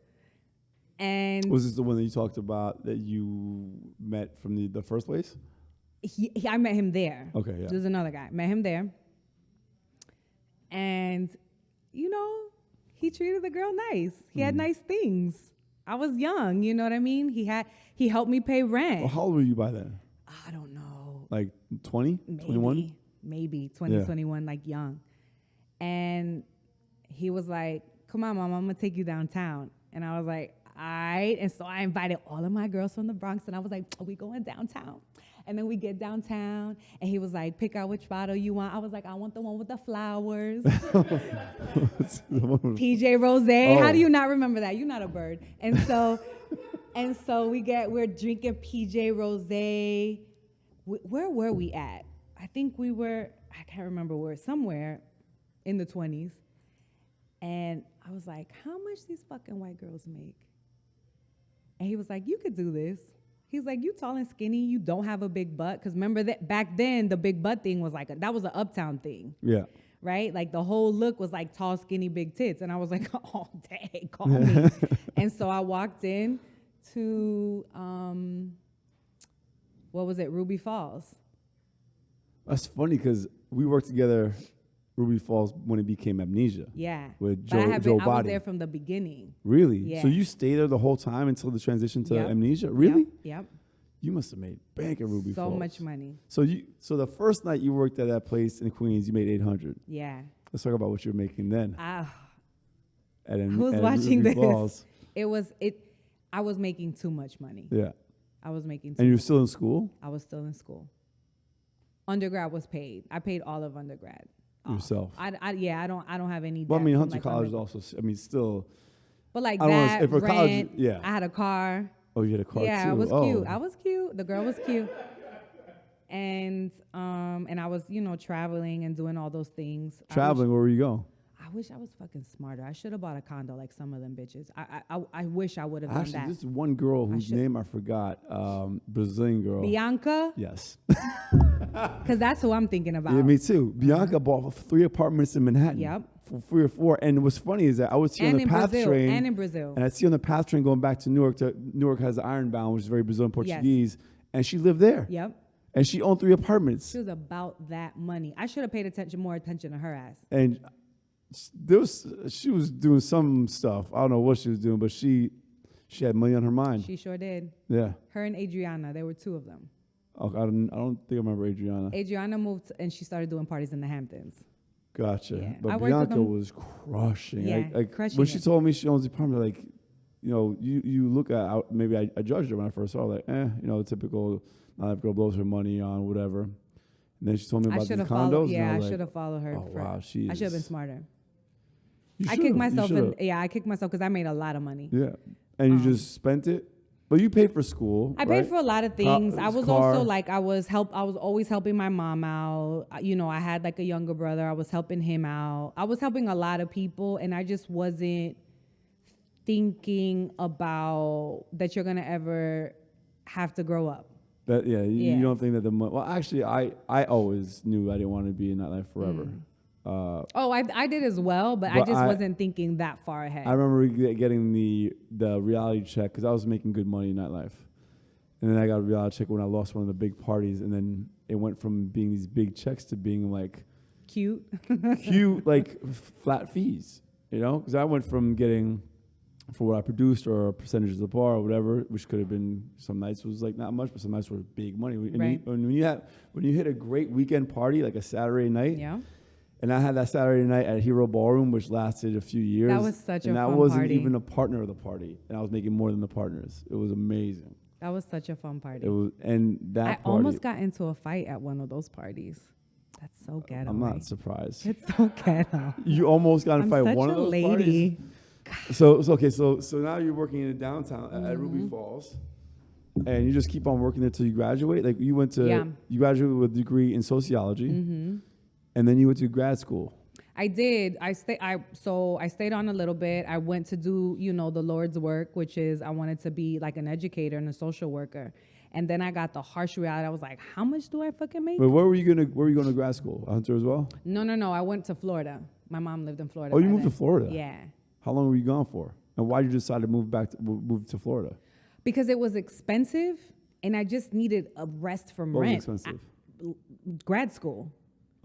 And was this the one that you talked about that you met from the first place? I met him there. Okay, yeah. There's another guy. Met him there. And, he treated the girl nice. He had nice things. I was young, you know what I mean? He helped me pay rent. Well, how old were you by then? I don't know. Like 20? 21? Maybe 20, 21, like young. And he was like, come on, Mom, I'm going to take you downtown. And I was like, all right. And so I invited all of my girls from the Bronx, and I was like, are we going downtown? And then we get downtown, and he was like, pick out which bottle you want. I was like, I want the one with the flowers. PJ Rose. Oh. How do you not remember that? You're not a bird. And so we're drinking PJ Rose, where were we at? I think we were, I can't remember where, somewhere in the 20s. And I was like, how much these fucking white girls make? And he was like, you could do this. He's like, you tall and skinny, you don't have a big butt. Because remember that back then, the big butt thing was like, that was an uptown thing. Yeah. Right? Like the whole look was like tall, skinny, big tits. And I was like, oh, dang, call me. And so I walked in to, what was it, Ruby Falls. That's funny because we worked together, Ruby Falls, when it became Amnesia. Yeah. With But Joe I was there from the beginning. Really? Yeah. So you stayed there the whole time until the transition to Yep. Amnesia? Really? Yep. You must have made bank at Ruby Falls. So much money. So the first night you worked at that place in Queens, you made $800. Yeah. Let's talk about what you were making then. Who's watching Ruby this? Falls. I was making too much money. Yeah. I was making too And you were much. still in school? I was still in school. Undergrad was paid. I paid all of undergrad. Yourself. I don't have any. Well, I debt mean, from, Hunter like, College is undergrad. also, I mean, still. But like I don't know, that, if for rent, college, yeah. I had a car. Oh, you had a car too? Yeah, I was Oh. cute. I was cute. The girl was cute. And I was, traveling and doing all those things. Traveling, where were you going? I wish I was fucking smarter. I should have bought a condo like some of them bitches. I wish I would have done Actually, that. this is one girl whose name I forgot. Brazilian girl. Bianca? Yes. Because that's who I'm thinking about. Yeah, me too. Bianca bought 3 apartments in Manhattan. Yep. For 3 or 4. And what's funny is that I would see on the PATH train. And in Brazil. And I see on the PATH train going back to Newark. Newark has the Ironbound, which is very Brazilian Portuguese. Yes. And she lived there. Yep. And she owned 3 apartments. She was about that money. I should have paid more attention to her ass. And she was doing some stuff. I don't know what she was doing, but she had money on her mind. She sure did. Yeah. Her and Adriana, there were 2 of them. Oh, I don't think I remember Adriana. Adriana moved and she started doing parties in the Hamptons. Gotcha. Yeah. But Bianca was crushing. Yeah, crushing when she it. told me she owns the apartment, like, you look at, maybe I judged her when I first saw her, like, the typical, not every girl blows her money on whatever. And then she told me about these condos. I should have followed her. Oh, wow. I should have been smarter. I kicked myself I kicked myself because I made a lot of money. Yeah. And you just spent it? But you paid for school. I paid for a lot of things. I was also like, I was always helping my mom out. I had like a younger brother. I was helping him out. I was helping a lot of people, and I just wasn't thinking about that you're gonna ever have to grow up. You don't think that the money. Well, actually, I always knew I didn't want to be in that life forever. I did as well, but I just wasn't thinking that far ahead. I remember getting the reality check because I was making good money in nightlife. And then I got a reality check when I lost one of the big parties. And then it went from being these big checks to being like... Cute, like flat fees, Because I went from getting, for what I produced or a percentage of the bar or whatever, which could have been, some nights was like not much, but some nights were big money. And when you hit a great weekend party, like a Saturday night... Yeah. And I had that Saturday night at Hero Ballroom, which lasted a few years. That was such a fun party. And I wasn't even a partner of the party. And I was making more than the partners. It was amazing. That was such a fun party. I almost got into a fight at one of those parties. That's so ghetto. I'm not surprised. It's so ghetto. You almost got in a fight at one of those lady. Parties? So now you're working in downtown at Ruby Falls. And you just keep on working there till you graduate? Like you graduated with a degree in sociology. Mm-hmm. And then you went to grad school. I did. I stayed on a little bit. I went to do, the Lord's work, which is I wanted to be like an educator and a social worker. And then I got the harsh reality. I was like, how much do I fucking make? But where were you going to grad school? Hunter as well? No. I went to Florida. My mom lived in Florida. Oh, you moved to Florida? Yeah. How long were you gone for? And why did you decide to move to Florida? Because it was expensive, and I just needed a rest from rent. What was expensive? Grad school.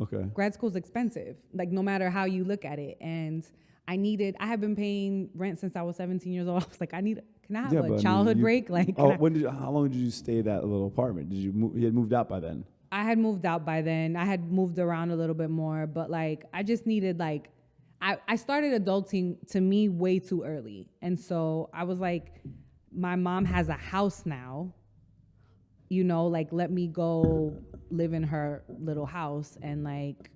Okay. Grad school's expensive, like no matter how you look at it. And I have been paying rent since I was 17 years old. I was like, can I have a childhood break? Like, how long did you stay at that little apartment? You had moved out by then? I had moved out by then. I had moved around a little bit more, but like, I just needed like, I started adulting to me way too early. And so I was like, my mom has a house now, like let me go live in her little house and like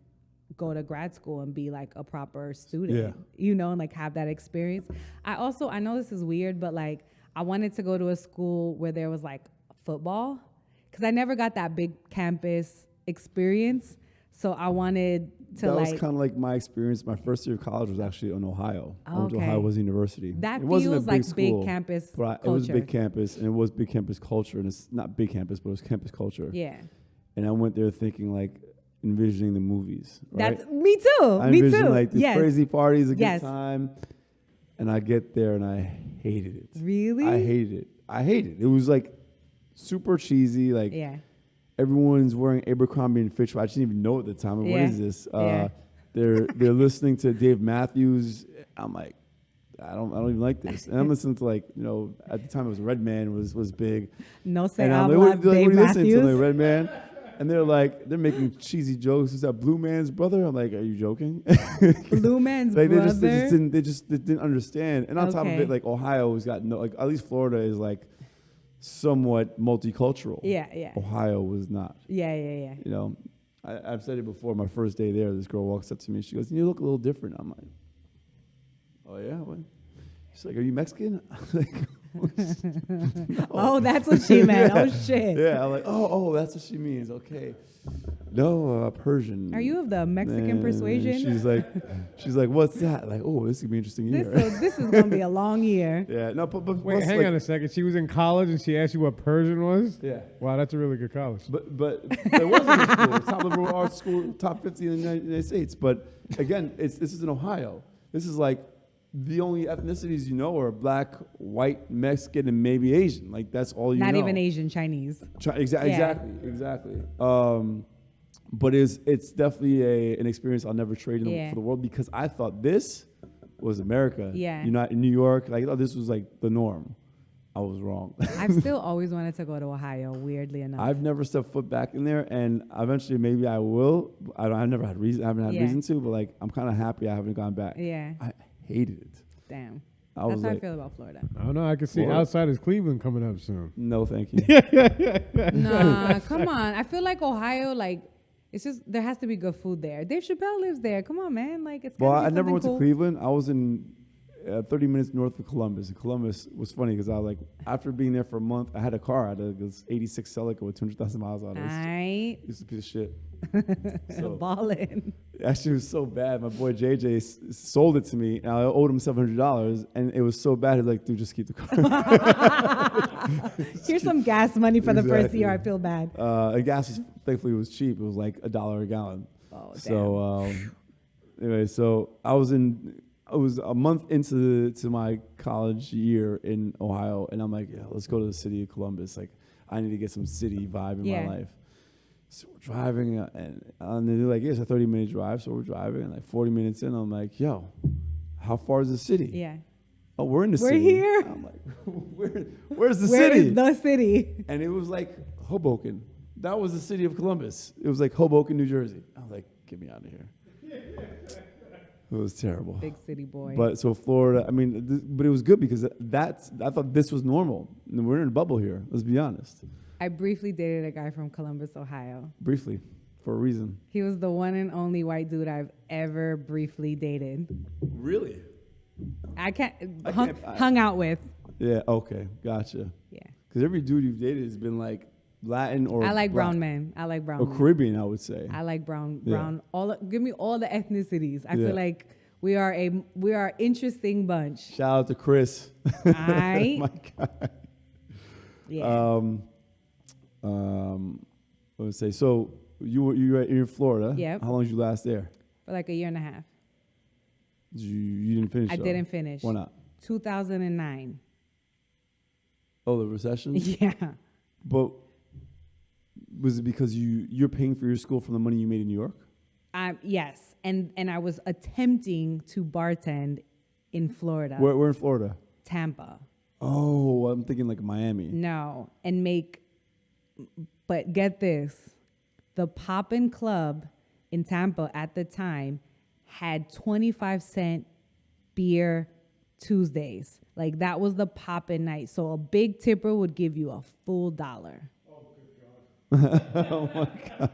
go to grad school and be like a proper student, and like have that experience. I know this is weird, but like I wanted to go to a school where there was like football, because I never got that big campus experience. So I wanted to that was kind of like my experience. My first year of college was actually in Ohio. I went to Ohio was university. That it wasn't feels a big like school, big campus but culture. it was big campus, and it was big campus culture, and it's not big campus, but it was campus culture. Yeah. And I went there thinking like envisioning the movies. Right? That's me too. I Me envisioned too. like these crazy parties, a Yes. good time, and I get there and I hated it. Really? I hated it. I hated it. It was like super cheesy. Like everyone's wearing Abercrombie and Fitch. I didn't even know at the time. What is this? They're listening to Dave Matthews. I'm like, I don't even like this. And I'm listening to like, you know, at the time it was Redman was big. No say and I'm like, like, what are you listening to? Matthews? Like Redman. And they're making cheesy jokes. Is that Blue Man's brother? I'm like, are you joking? Blue Man's like brother? They just didn't understand. And on top of it, like Ohio has got no, like at least Florida is like somewhat multicultural. Yeah. Ohio was not. Yeah. You know, I've said it before. My first day there, this girl walks up to me. She goes, "You look a little different." I'm like, "Oh yeah, what?" She's like, "Are you Mexican?" I'm like, no. Oh, that's what she meant. Oh shit. Yeah, I'm like, oh, that's what she means. Okay. No, Persian. Are you of the Mexican persuasion? She's like, what's that? Like, oh, this could be an interesting year. This is gonna be a long year. Yeah, no, but wait, hang on a second. She was in college and she asked you what Persian was? Yeah. Wow, that's a really good college. But there wasn't a school. Top liberal arts school, top 50 in the United States. But again, this is in Ohio. This is like the only ethnicities you know are black, white, Mexican, and maybe Asian. Like that's all you know. Not even Asian, Chinese. Exactly. But it's definitely an experience I'll never trade for the world, because I thought this was America. Yeah. You're not in New York. Like, I thought this was like the norm. I was wrong. I've still always wanted to go to Ohio, weirdly enough. I've never stepped foot back in there, and eventually maybe I will. I've never had reason. I haven't had reason to, but like I'm kind of happy I haven't gone back. Yeah. I hated it. Damn. That's how I feel about Florida. I don't know. I can see outside is Cleveland coming up soon. No, thank you. Nah, come on. I feel like Ohio, like, it's just, there has to be good food there. Dave Chappelle lives there. Come on, man. Like, it's Well, I never went to Cleveland. I was in 30 minutes north of Columbus. And Columbus was funny because I was like, after being there for a month, I had a car. I had this 86 Celica with 200,000 miles on it. It was a piece of shit. So ballin'. Actually, it was so bad. My boy JJ sold it to me, and I owed him $700, and it was so bad. He's like, "Dude, just keep the car." Here's some gas money for the first year. I feel bad. And gas was, thankfully, it was cheap. It was like $1 a gallon. Oh, damn. So anyway, so I was a month into my college year in Ohio, and I'm like, yeah, let's go to the city of Columbus. Like, I need to get some city vibe in my life. So we're driving, and they're like, yeah, it's a 30-minute drive. So we're driving, and like 40 minutes in, I'm like, yo, how far is the city? Yeah. Oh, we're in the city. We're here. I'm like, where's the city? Where is the city? And it was like Hoboken. That was the city of Columbus. It was like Hoboken, New Jersey. I was like, get me out of here. It was terrible. Big city boy. But so Florida, I mean, but it was good because I thought this was normal. And we're in a bubble here. Let's be honest. I briefly dated a guy from Columbus, Ohio. Briefly, for a reason. He was the one and only white dude I've ever briefly dated. Really? Hung out with. Yeah, okay, gotcha. Yeah. Because every dude you've dated has been like Latin or I like black. brown men. I like brown or men. Caribbean, I would say. I like brown. Give me all the ethnicities. I feel like we are an interesting bunch. Shout out to Chris. My God. Yeah. I would say, so you were in Florida. Yep. How long did you last there? For like a year and a half. You didn't finish. I didn't finish. Why not? 2009. Oh, the recession? Yeah. But was it because you're paying for your school from the money you made in New York? Yes. And I was attempting to bartend in Florida. Where in Florida? Tampa. Oh, I'm thinking like Miami. No. But get this. The Poppin' Club in Tampa at the time had 25-cent beer Tuesdays. Like, that was the poppin' night. So a big tipper would give you a full $1. Oh, good God. Oh, my God.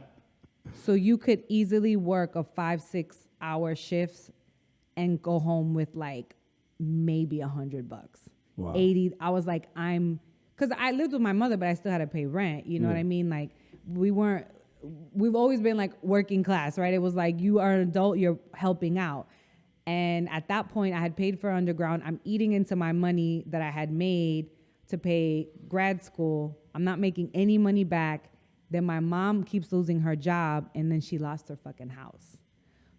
So you could easily work a 5-6 hour shifts and go home with like maybe $100. Wow. 80. I was like, I'm because I lived with my mother, but I still had to pay rent. You know what I mean? Like, we've always been like working class, right? It was like, you are an adult, you're helping out. And at that point, I had paid for underground. I'm eating into my money that I had made to pay grad school. I'm not making any money back. Then my mom keeps losing her job, and then she lost her fucking house.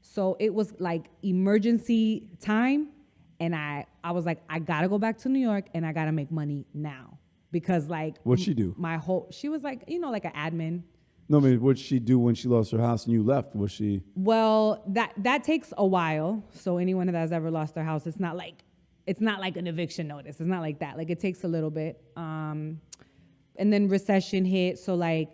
So it was like emergency time. And I was like, I gotta go back to New York, and I gotta make money now. Because like, what'd she do? She was like, like an admin. No, I mean, what'd she do when she lost her house and you left? Was she? Well, that takes a while. So anyone that has ever lost their house, it's not like an eviction notice. It's not like that. Like, it takes a little bit. And then recession hit. So like,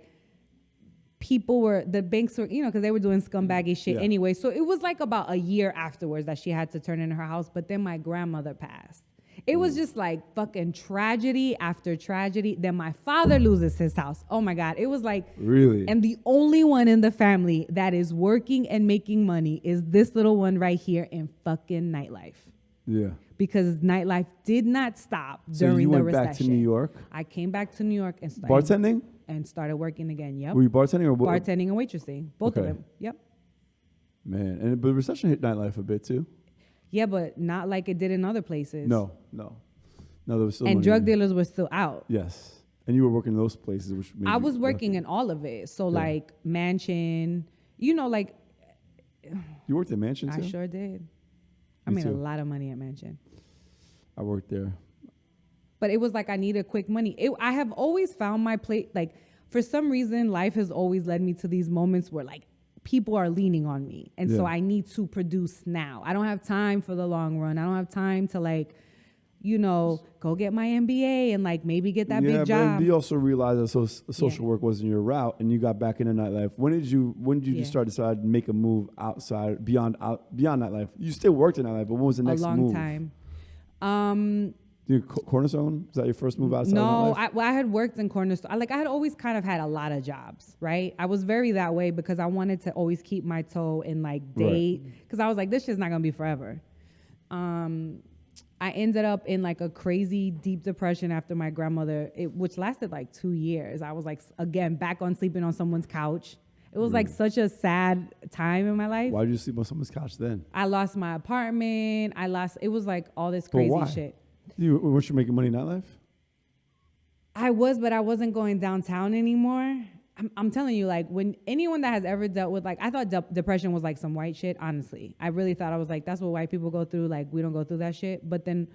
the banks were, because they were doing scumbaggy shit anyway. So it was like about a year afterwards that she had to turn in her house. But then my grandmother passed. It was just like fucking tragedy after tragedy. Then my father loses his house. Oh my God. It was like, really? And the only one in the family that is working and making money is this little one right here in fucking nightlife. Yeah. Because nightlife did not stop So during you the went recession. back to New York? I came back to New York and started bartending? And started working again. Yep. Were you bartending or bartending and waitressing? Both of them. Yep. Man, but recession hit nightlife a bit too. Yeah, but not like it did in other places. No, there was still and money. Drug dealers were still out. Yes, and you were working in those places, which made I was working in all of it. So like Mansion, like. You worked at Mansion too? I sure did. I made a lot of money at Mansion. I worked there. But it was like I needed quick money. I have always found my place. Like, for some reason, life has always led me to these moments where like people are leaning on me. And so I need to produce now. I don't have time for the long run. I don't have time to like, go get my MBA and like maybe get that big job. But you also realized that social work wasn't your route, and you got back into nightlife. When did you decide to make a move outside beyond nightlife? You still worked in nightlife, but what was the next move? A long time. Cornerstone? Was that your first move outside? No, I had worked in Cornerstone. I had always kind of had a lot of jobs, right? I was very that way because I wanted to always keep my toe in like date, because I was like, this shit's not gonna be forever. I ended up in like a crazy deep depression after my grandmother, which lasted like 2 years. I was like, again, back on sleeping on someone's couch. It was like such a sad time in my life. Why did you sleep on someone's couch then? I lost my apartment. It was like all this crazy shit. Weren't you making money in nightlife? I was, but I wasn't going downtown anymore. I'm telling you, like, when anyone that has ever dealt with, like, I thought depression was like some white shit, honestly. I really thought, I was like, that's what white people go through. Like, we don't go through that shit. But then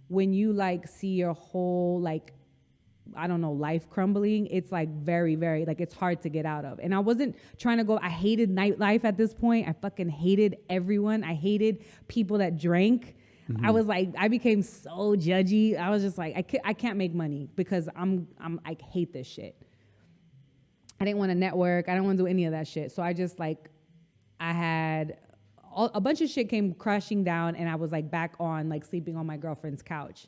when you like see your whole, like, I don't know, life crumbling, it's like very, very, like, it's hard to get out of. And I wasn't trying to I hated nightlife at this point. I fucking hated everyone. I hated people that drank. Mm-hmm. I was like, I became so judgy. I was just like, I can't make money because I hate this shit. I didn't want to network. I didn't want to do any of that shit. So I just like, I had a bunch of shit came crashing down, and I was like back on like sleeping on my girlfriend's couch.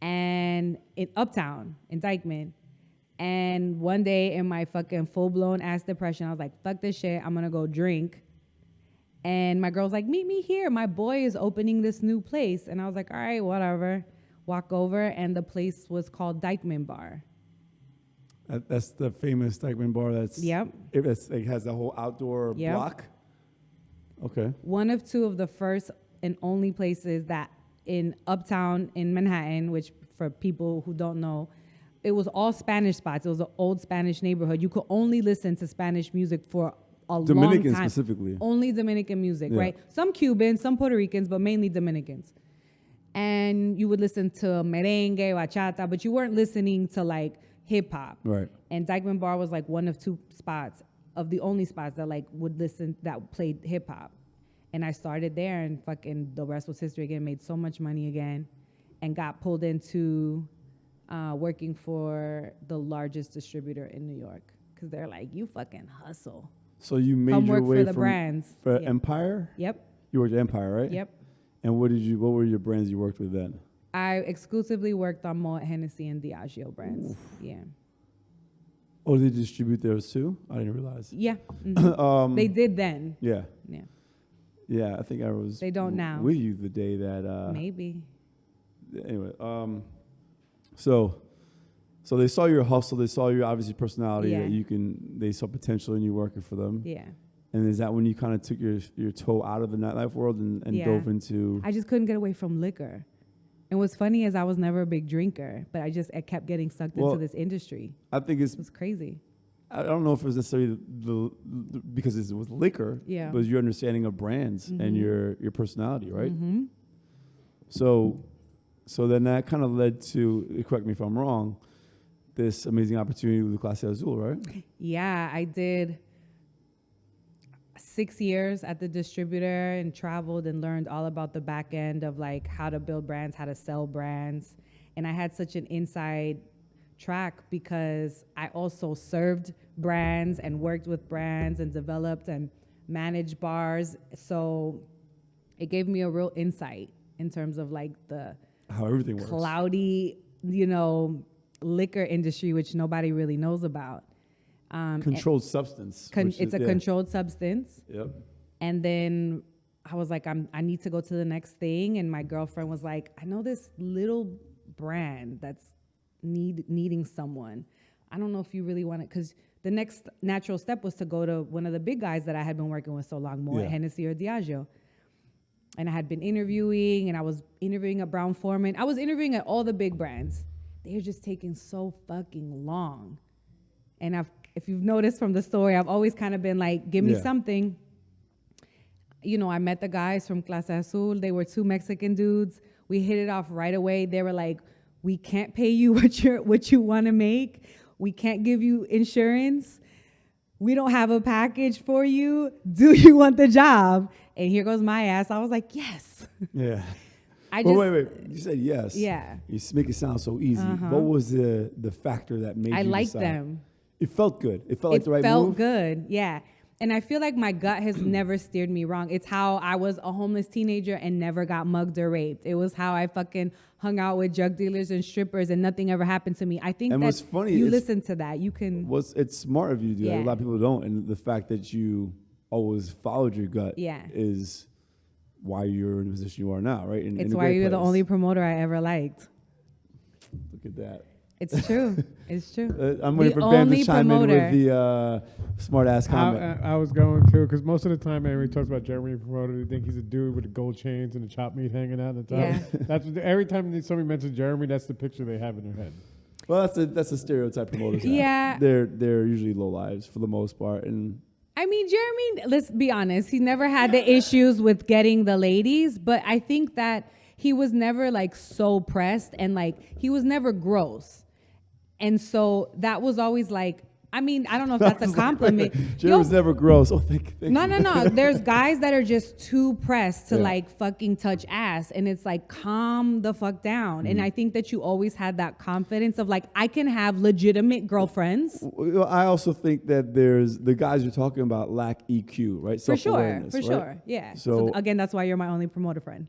And in Uptown, in Dykeman. And one day in my fucking full-blown ass depression, I was like, fuck this shit, I'm gonna go drink. And my girl's like, meet me here. My boy is opening this new place. And I was like, all right, whatever. Walk over, and the place was called Dykeman Bar. That's the famous Dykeman Bar. It has the whole outdoor block. Okay. One of two of the first and only places that in Uptown in Manhattan, which for people who don't know, it was all Spanish spots. It was an old Spanish neighborhood. You could only listen to Spanish music for a long time. Dominican specifically. Only Dominican music, right? Some Cubans, some Puerto Ricans, but mainly Dominicans. And you would listen to merengue, bachata, but you weren't listening to like hip hop. Right. And Dykeman Bar was like one of two spots, of the only spots that like would listen, that played hip hop. And I started there, and fucking the rest was history again. Made so much money again, and got pulled into working for the largest distributor in New York, because they're like, you fucking hustle. So you made Come your work way for the brands. For Empire? Yep. You worked at Empire, right? Yep. And what were your brands you worked with then? I exclusively worked on Moet Hennessy and Diageo brands. Oof. Yeah. Oh, they distribute theirs too? I didn't realize. Yeah. Mm-hmm. They did then. Yeah. Yeah. Yeah, I think I was. They don't now. With you the day that. Maybe. Anyway, so So they saw your hustle. They saw your obviously personality Yeah. that they saw potential in you working for them. Yeah. And is that when you kind of took your toe out of the nightlife world and dove into? I just couldn't get away from liquor. And what's funny is I was never a big drinker, but I kept getting sucked into this industry. I think it was crazy. I don't know if it was necessarily because it was liquor, but your understanding of brands and your personality, right? Mm-hmm. So then that kind of led to, correct me if I'm wrong, this amazing opportunity with Clase Azul, right? Yeah, I did 6 years at the distributor and traveled and learned all about the back end of like how to build brands, how to sell brands. And I had such an inside track because I also served brands and worked with brands and developed and managed bars. So it gave me a real insight in terms of like the how everything works. Cloudy, liquor industry, which nobody really knows about. Controlled substance. It's a controlled substance. Yep. And then I was like, I need to go to the next thing. And my girlfriend was like, I know this little brand that's needing someone. I don't know if you really want it, because the next natural step was to go to one of the big guys that I had been working with so long, more Hennessy or Diageo. And I had been interviewing, and I was interviewing at Brown Forman. I was interviewing at all the big brands. They're just taking so fucking long. And if you've noticed from the story, I've always kind of been like, give me something. I met the guys from Clase Azul. They were 2 Mexican dudes. We hit it off right away. They were like, we can't pay you what you want to make. We can't give you insurance. We don't have a package for you. Do you want the job? And here goes my ass. I was like, yes. Yeah. Wait. You said yes. Yeah. You make it sound so easy. What was the factor that made you decide? I liked them. It felt good. It felt like the right move? It felt good, yeah. And I feel like my gut has never steered me wrong. It's how I was a homeless teenager and never got mugged or raped. It was how I fucking hung out with drug dealers and strippers and nothing ever happened to me. I think that's funny. You listen to that. You can. It's smart of you to do that. A lot of people don't. And the fact that you always followed your gut is why you're in the position you are now, right? It's why you're the only promoter I ever liked. Look at that. It's true. It's true. I'm waiting for Bam to chime in with the smart ass comment. I was going to, because most of the time when he talks about Jeremy promoter, they think he's a dude with the gold chains and the chopped meat hanging out the top. Yeah. That's every time somebody mentions Jeremy, that's the picture they have in their head. Well, that's a stereotype promoters. Yeah. They're usually low lives for the most part, and. I mean, Jeremy, let's be honest, he never had the issues with getting the ladies, but I think that he was never like so pressed and like he was never gross. And so that was always like, I mean, I don't know if that's a compliment. Jerry was never gross. Oh, thank you. No. There's guys that are just too pressed to like fucking touch ass. And it's like, calm the fuck down. Mm-hmm. And I think that you always had that confidence of like, I can have legitimate girlfriends. I also think that there's the guys you're talking about lack EQ, right? For sure. Yeah. So again, that's why you're my only promoter friend.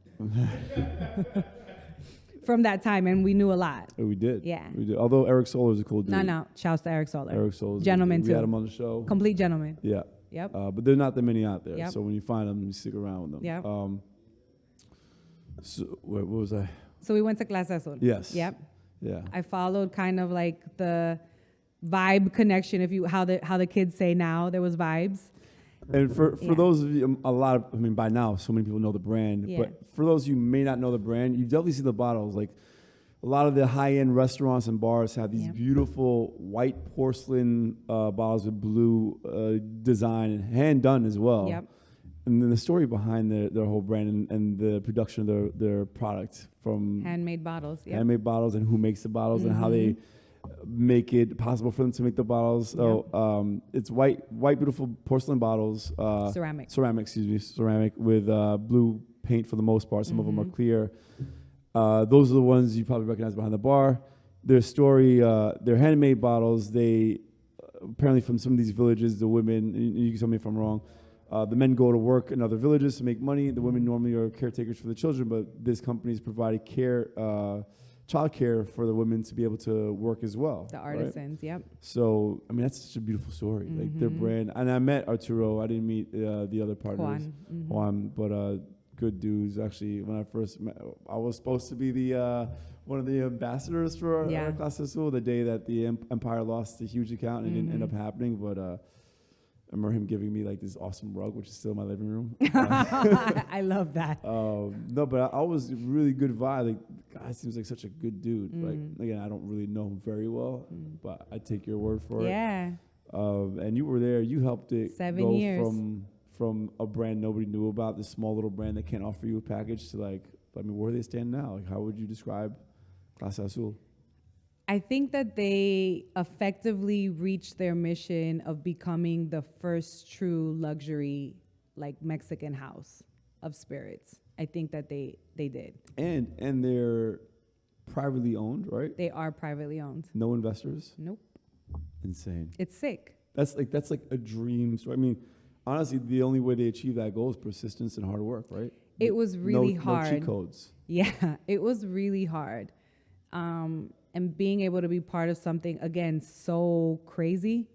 From that time, and we knew a lot. We did. Yeah. We did. Although Eric Solar is a cool dude. No. Shouts to Eric Solar. Eric Solar. Gentleman, too. We had him on the show. Complete gentleman. Yeah. Yep. But there are not that many out there. Yep. So when you find them, you stick around with them. Yeah. So what was I? So we went to Clase Azul. Yes. Yep. Yeah. I followed kind of like the vibe connection, how the kids say now. There was vibes. And for those of you, by now, so many people know the brand. Yeah. But for those of you who may not know the brand, you definitely see the bottles. Like a lot of the high-end restaurants and bars have these beautiful white porcelain bottles with blue design and hand-done as well. Yep. And then the story behind their whole brand and the production of their product from... Handmade bottles, yeah. Handmade bottles and who makes the bottles and how they make it possible for them to make the bottles. So it's white, beautiful porcelain bottles. Ceramic, with blue paint for the most part. Some of them are clear. Those are the ones you probably recognize behind the bar. Their story, they're handmade bottles. They apparently from some of these villages, the women, you can tell me if I'm wrong, the men go to work in other villages to make money. The women normally are caretakers for the children, but this company is providing child care for the women to be able to work as well. The artisans, right? Yep. So, I mean, that's such a beautiful story. Like their brand, and I met Arturo. I didn't meet the other partners, Juan, but good dudes. Actually, when I first met, I was supposed to be the one of the ambassadors for Clase Azul the day that the Empire lost a huge account and it didn't end up happening. But I remember him giving me like this awesome rug, which is still in my living room. I love that. No, but I was a really good vibe. Like, the guy seems like such a good dude. Like, again, I don't really know him very well, but I take your word for it. Yeah. And you were there. You helped it 7 go years. from a brand nobody knew about, this small little brand that can't offer you a package, to like, I mean, where they stand now. Like, how would you describe Clase Azul? I think that they effectively reached their mission of becoming the first true luxury, like Mexican house of spirits. I think that they did. And they're privately owned, right? They are privately owned. No investors? Nope. Insane. It's sick. That's like a dream story. I mean, honestly, the only way they achieve that goal is persistence and hard work, right? It was really hard. No cheat codes. Yeah, it was really hard. And being able to be part of something, again, so crazy.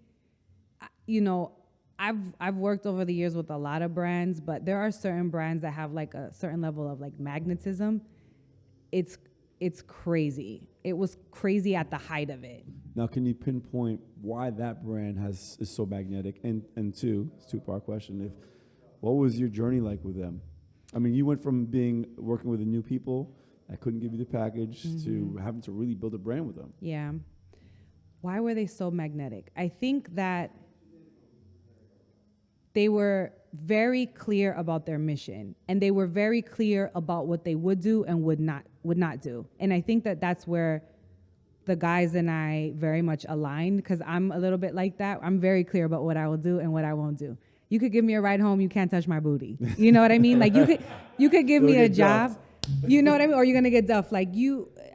You know, I've worked over the years with a lot of brands, but there are certain brands that have like a certain level of like magnetism. It's crazy. It was crazy at the height of it. Now, can you pinpoint why that brand is so magnetic? And it's a two-part question. What was your journey like with them? I mean, you went from working with the new people that couldn't give you the package to having to really build a brand with them. Yeah. Why were they so magnetic? I think that they were very clear about their mission, and they were very clear about what they would do and would not do. And I think that that's where the guys and I very much aligned, because I'm a little bit like that. I'm very clear about what I will do and what I won't do. You could give me a ride home, you can't touch my booty. You know what I mean? Like you could give me a job. You know what I mean? Or you're gonna get duffed. Like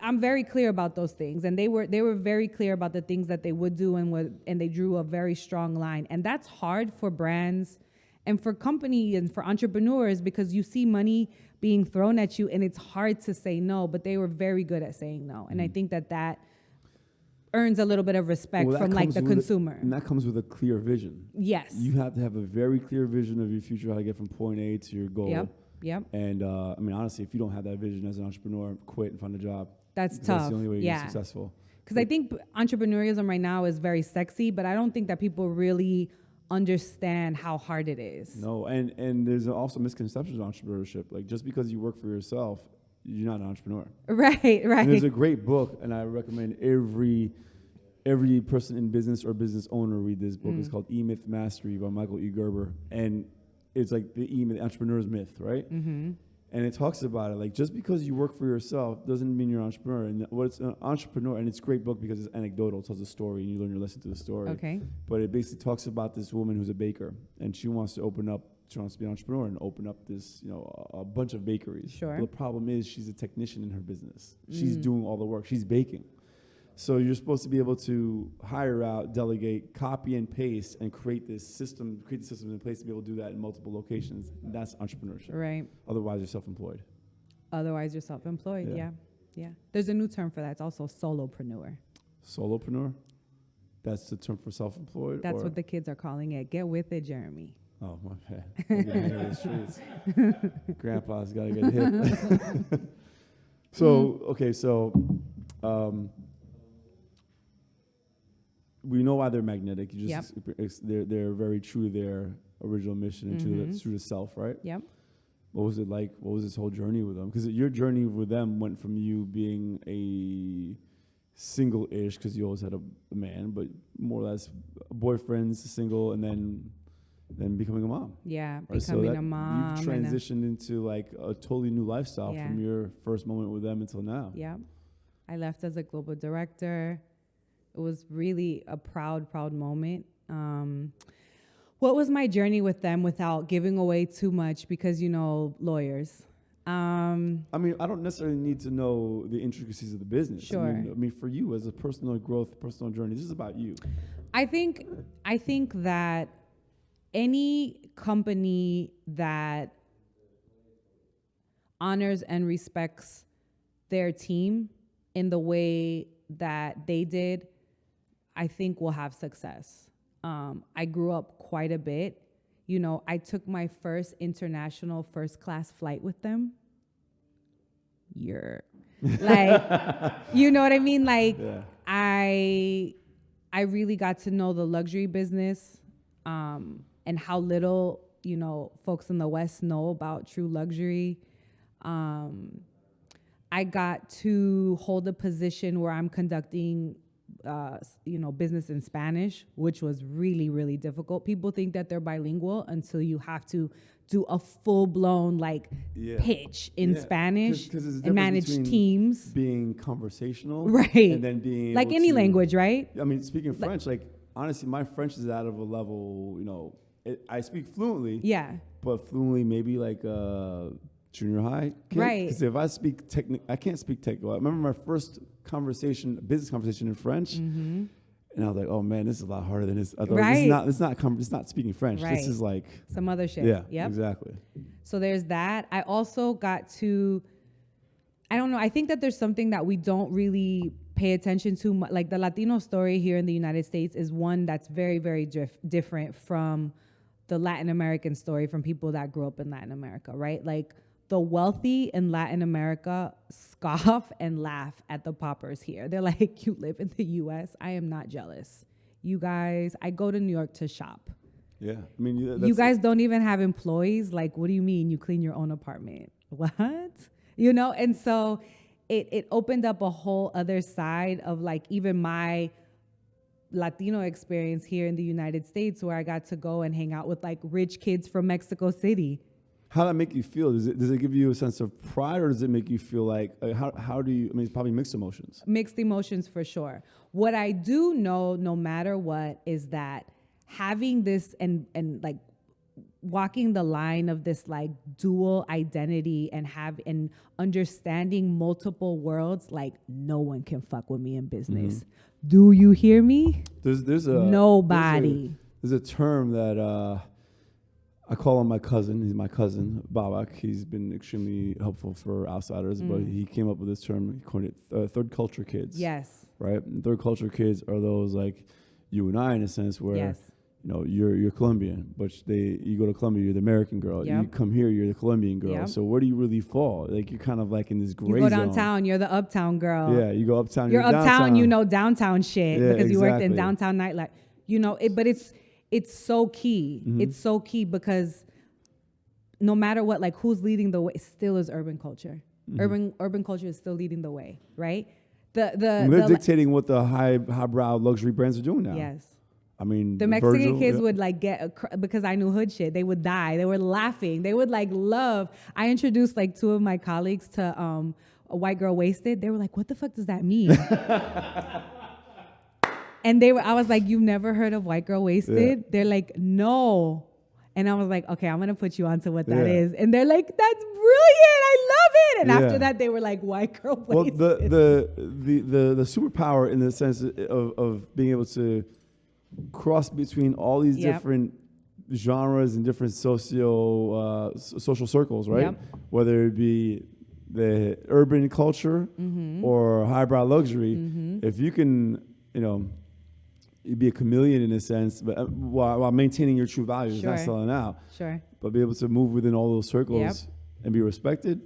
I'm very clear about those things, and they were very clear about the things that they would do and they drew a very strong line. And that's hard for brands and for companies and for entrepreneurs, because you see money being thrown at you and it's hard to say no, but they were very good at saying no. And I think that earns a little bit of respect from like the consumer. And that comes with a clear vision. Yes. You have to have a very clear vision of your future, how to get from point A to your goal. Yep. And I mean, honestly, if you don't have that vision as an entrepreneur, quit and find a job. That's tough. That's the only way you get successful. Because I think entrepreneurialism right now is very sexy, but I don't think that people really understand how hard it is. No, and there's also misconceptions of entrepreneurship. Like, just because you work for yourself, you're not an entrepreneur. Right. And there's a great book, and I recommend every person in business or business owner read this book. It's called E-Myth Mastery by Michael E. Gerber. And it's like the entrepreneur's myth, right? Mm-hmm. And it talks about it, like, just because you work for yourself doesn't mean you're an entrepreneur. And what's an entrepreneur, and it's a great book because it's anecdotal, it tells a story, and you learn your lesson through the story. Okay. But it basically talks about this woman who's a baker, and she wants to be an entrepreneur and open up this, a bunch of bakeries. Sure. But the problem is she's a technician in her business. She's doing all the work. She's baking. So you're supposed to be able to hire out, delegate, copy and paste, and create the system in place to be able to do that in multiple locations. That's entrepreneurship. Right. Otherwise, you're self-employed. Yeah. There's a new term for that. It's also solopreneur. Solopreneur? That's the term for self-employed? That's what the kids are calling it. Get with it, Jeremy. Oh, my bad. Getting out of the streets. Grandpa's got to get hip. So we know why they're magnetic. They're very true to their original mission and true to self, right? Yep. What was it like? What was this whole journey with them? Because your journey with them went from you being a single-ish, because you always had a man, but more or less boyfriends, single, and then becoming a mom. Yeah, right? becoming a mom. You've transitioned into like a totally new lifestyle from your first moment with them until now. Yeah. I left as a global director. It was really a proud moment. What was my journey with them without giving away too much? Because, lawyers. I mean, I don't necessarily need to know the intricacies of the business. Sure. I mean, for you as a personal growth, personal journey, this is about you. I think that any company that honors and respects their team in the way that they did, I think will have success. I grew up quite a bit You know, I took my first international first class flight with them. Like, you know what I mean? Like, I really got to know the luxury business, and how little, you know, folks in the West know about true luxury. I got to hold a position where I'm conducting, you know, business in Spanish, which was really, really difficult. People think that they're bilingual until you have to do a full-blown pitch in Spanish and manage teams. Being conversational, right? And then being like any language, right? I mean, speaking French, like honestly, my French is out of a level. You know, I speak fluently. Yeah. But fluently, maybe like junior high. Right. Because if I speak I can't speak technical. I remember my first business conversation in French. Mm-hmm. And I was like, oh man, this is a lot harder than this. I thought, right. It's not speaking French. Right. This is like some other shit. Yeah, yep. Exactly. So there's that. I also got to, I don't know, I think that there's something that we don't really pay attention to. Like the Latino story here in the United States is one that's very, very different from the Latin American story, from people that grew up in Latin America, right? Like the wealthy in Latin America scoff and laugh at the paupers here. They're like, you live in the US? I am not jealous. You guys, I go to New York to shop. Yeah. I mean, you guys don't even have employees? Like, what do you mean you clean your own apartment? What? You know? And so it opened up a whole other side of like even my Latino experience here in the United States, where I got to go and hang out with like rich kids from Mexico City. How does that make you feel? Does it give you a sense of pride, or does it make you feel like how do you? I mean, it's probably mixed emotions. Mixed emotions for sure. What I do know, no matter what, is that having this and like walking the line of this like dual identity and understanding multiple worlds, like no one can fuck with me in business. Mm-hmm. Do you hear me? There's nobody. There's a term that. I call him my cousin. He's my cousin, Babak. He's been extremely helpful for outsiders, but he came up with this term. He coined it third culture kids. Yes. Right? And third culture kids are those like you and I, in a sense, where you know you're Colombian, but you go to Colombia, you're the American girl. Yep. You come here, you're the Colombian girl. Yep. So where do you really fall? Like you're kind of like in this gray zone. You go downtown, you're the uptown girl. Yeah, you go uptown. You're uptown, downtown. you know downtown shit because you worked in exactly. downtown nightlife. You know, but it's so key. Mm-hmm. It's so key because no matter what, like who's leading the way, it still is urban culture. Mm-hmm. Urban culture is still leading the way, right? They're dictating what the highbrow luxury brands are doing now. Yes. I mean, the Mexican kids would like because I knew hood shit. They would die. They were laughing. They would like love. I introduced like two of my colleagues to a white girl wasted. They were like, "What the fuck does that mean?" And I was like, "You've never heard of white girl wasted?" Yeah. They're like, "No." And I was like, "Okay, I'm gonna put you onto what that is." And they're like, "That's brilliant! I love it!" And after that, they were like, "White girl wasted." Well, the superpower in the sense of being able to cross between all these different genres and different social circles, right? Yep. Whether it be the urban culture or highbrow luxury, if you can, you know, you'd be a chameleon in a sense, but while maintaining your true values, not selling out. Sure. But be able to move within all those circles and be respected.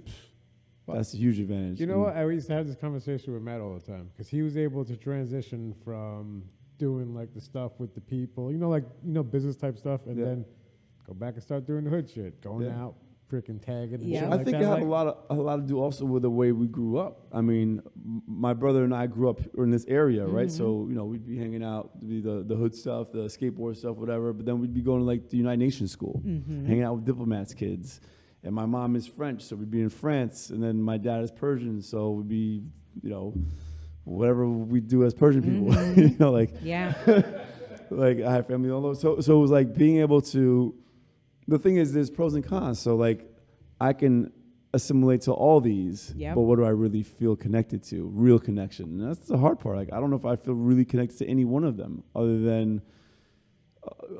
That's a huge advantage. You know what? I used to have this conversation with Matt all the time because he was able to transition from doing like the stuff with the people, business type stuff, and then go back and start doing the hood shit, going out, freaking tagging. And shit I think it had a lot to do also with the way we grew up. I mean, my brother and I grew up in this area, right? So we'd be hanging out, the hood stuff, the skateboard stuff, whatever. But then we'd be going to like the United Nations school, hanging out with diplomats' kids. And my mom is French, so we'd be in France, and then my dad is Persian, so we'd be, whatever we do as Persian people, like like I have family all over. So it was like being able to. The thing is, there's pros and cons. So like, I can assimilate to all these, but what do I really feel connected to? Real connection. And that's the hard part. Like, I don't know if I feel really connected to any one of them, other than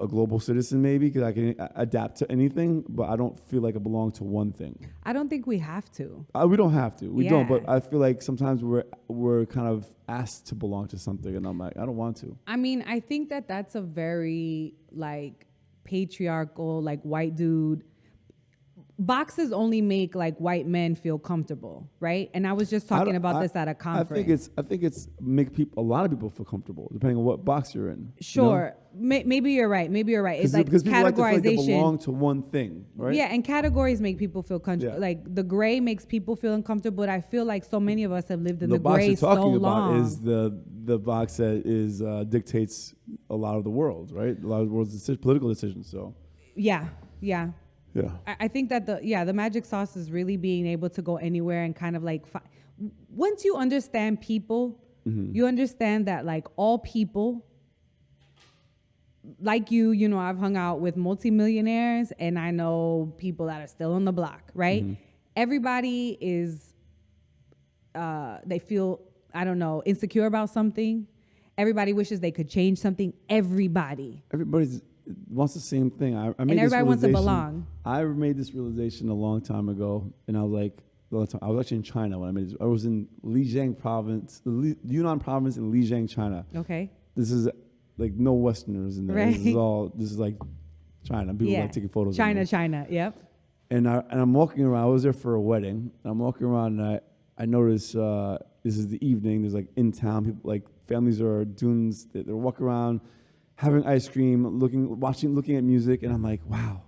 a global citizen, maybe, because I can adapt to anything. But I don't feel like I belong to one thing. I don't think we have to. We don't have to. We don't. But I feel like sometimes we're kind of asked to belong to something, and I'm like, I don't want to. I mean, I think that's a very patriarchal, like white dude. Boxes only make like white men feel comfortable, right? And I was just talking about this at a conference. I think it's make people, a lot of people feel comfortable depending on what box you're in. Sure, you know? Maybe you're right. It's like because people like to feel like they categorization. belong to one thing, right? Yeah, and categories make people feel comfortable. Yeah. Like the gray makes people feel uncomfortable. But I feel like so many of us have lived in the box gray you're so talking long. about is the box that is dictates a lot of the world, right? A lot of the world's political decisions. So yeah. Yeah. I think that the magic sauce is really being able to go anywhere and kind of like once you understand people, you understand that like all people, like you know, I've hung out with multimillionaires and I know people that are still on the block, right? Everybody is, they feel, I don't know, insecure about something. Everybody wishes they could change something. Everybody wants the same thing. I made and everybody wants to realization- belong. I made this realization a long time ago, and I was like, I was actually in China when I made this. I was in Lijiang province, the Yunnan province in Lijiang, China. Okay. This is like no Westerners in there. Right. This is like China. People like taking photos. China. Yep. And I'm walking around. I was there for a wedding. I'm walking around, and I notice this is the evening. There's like in town people, like families are doing. They're walking around, having ice cream, looking at music, and I'm like, wow,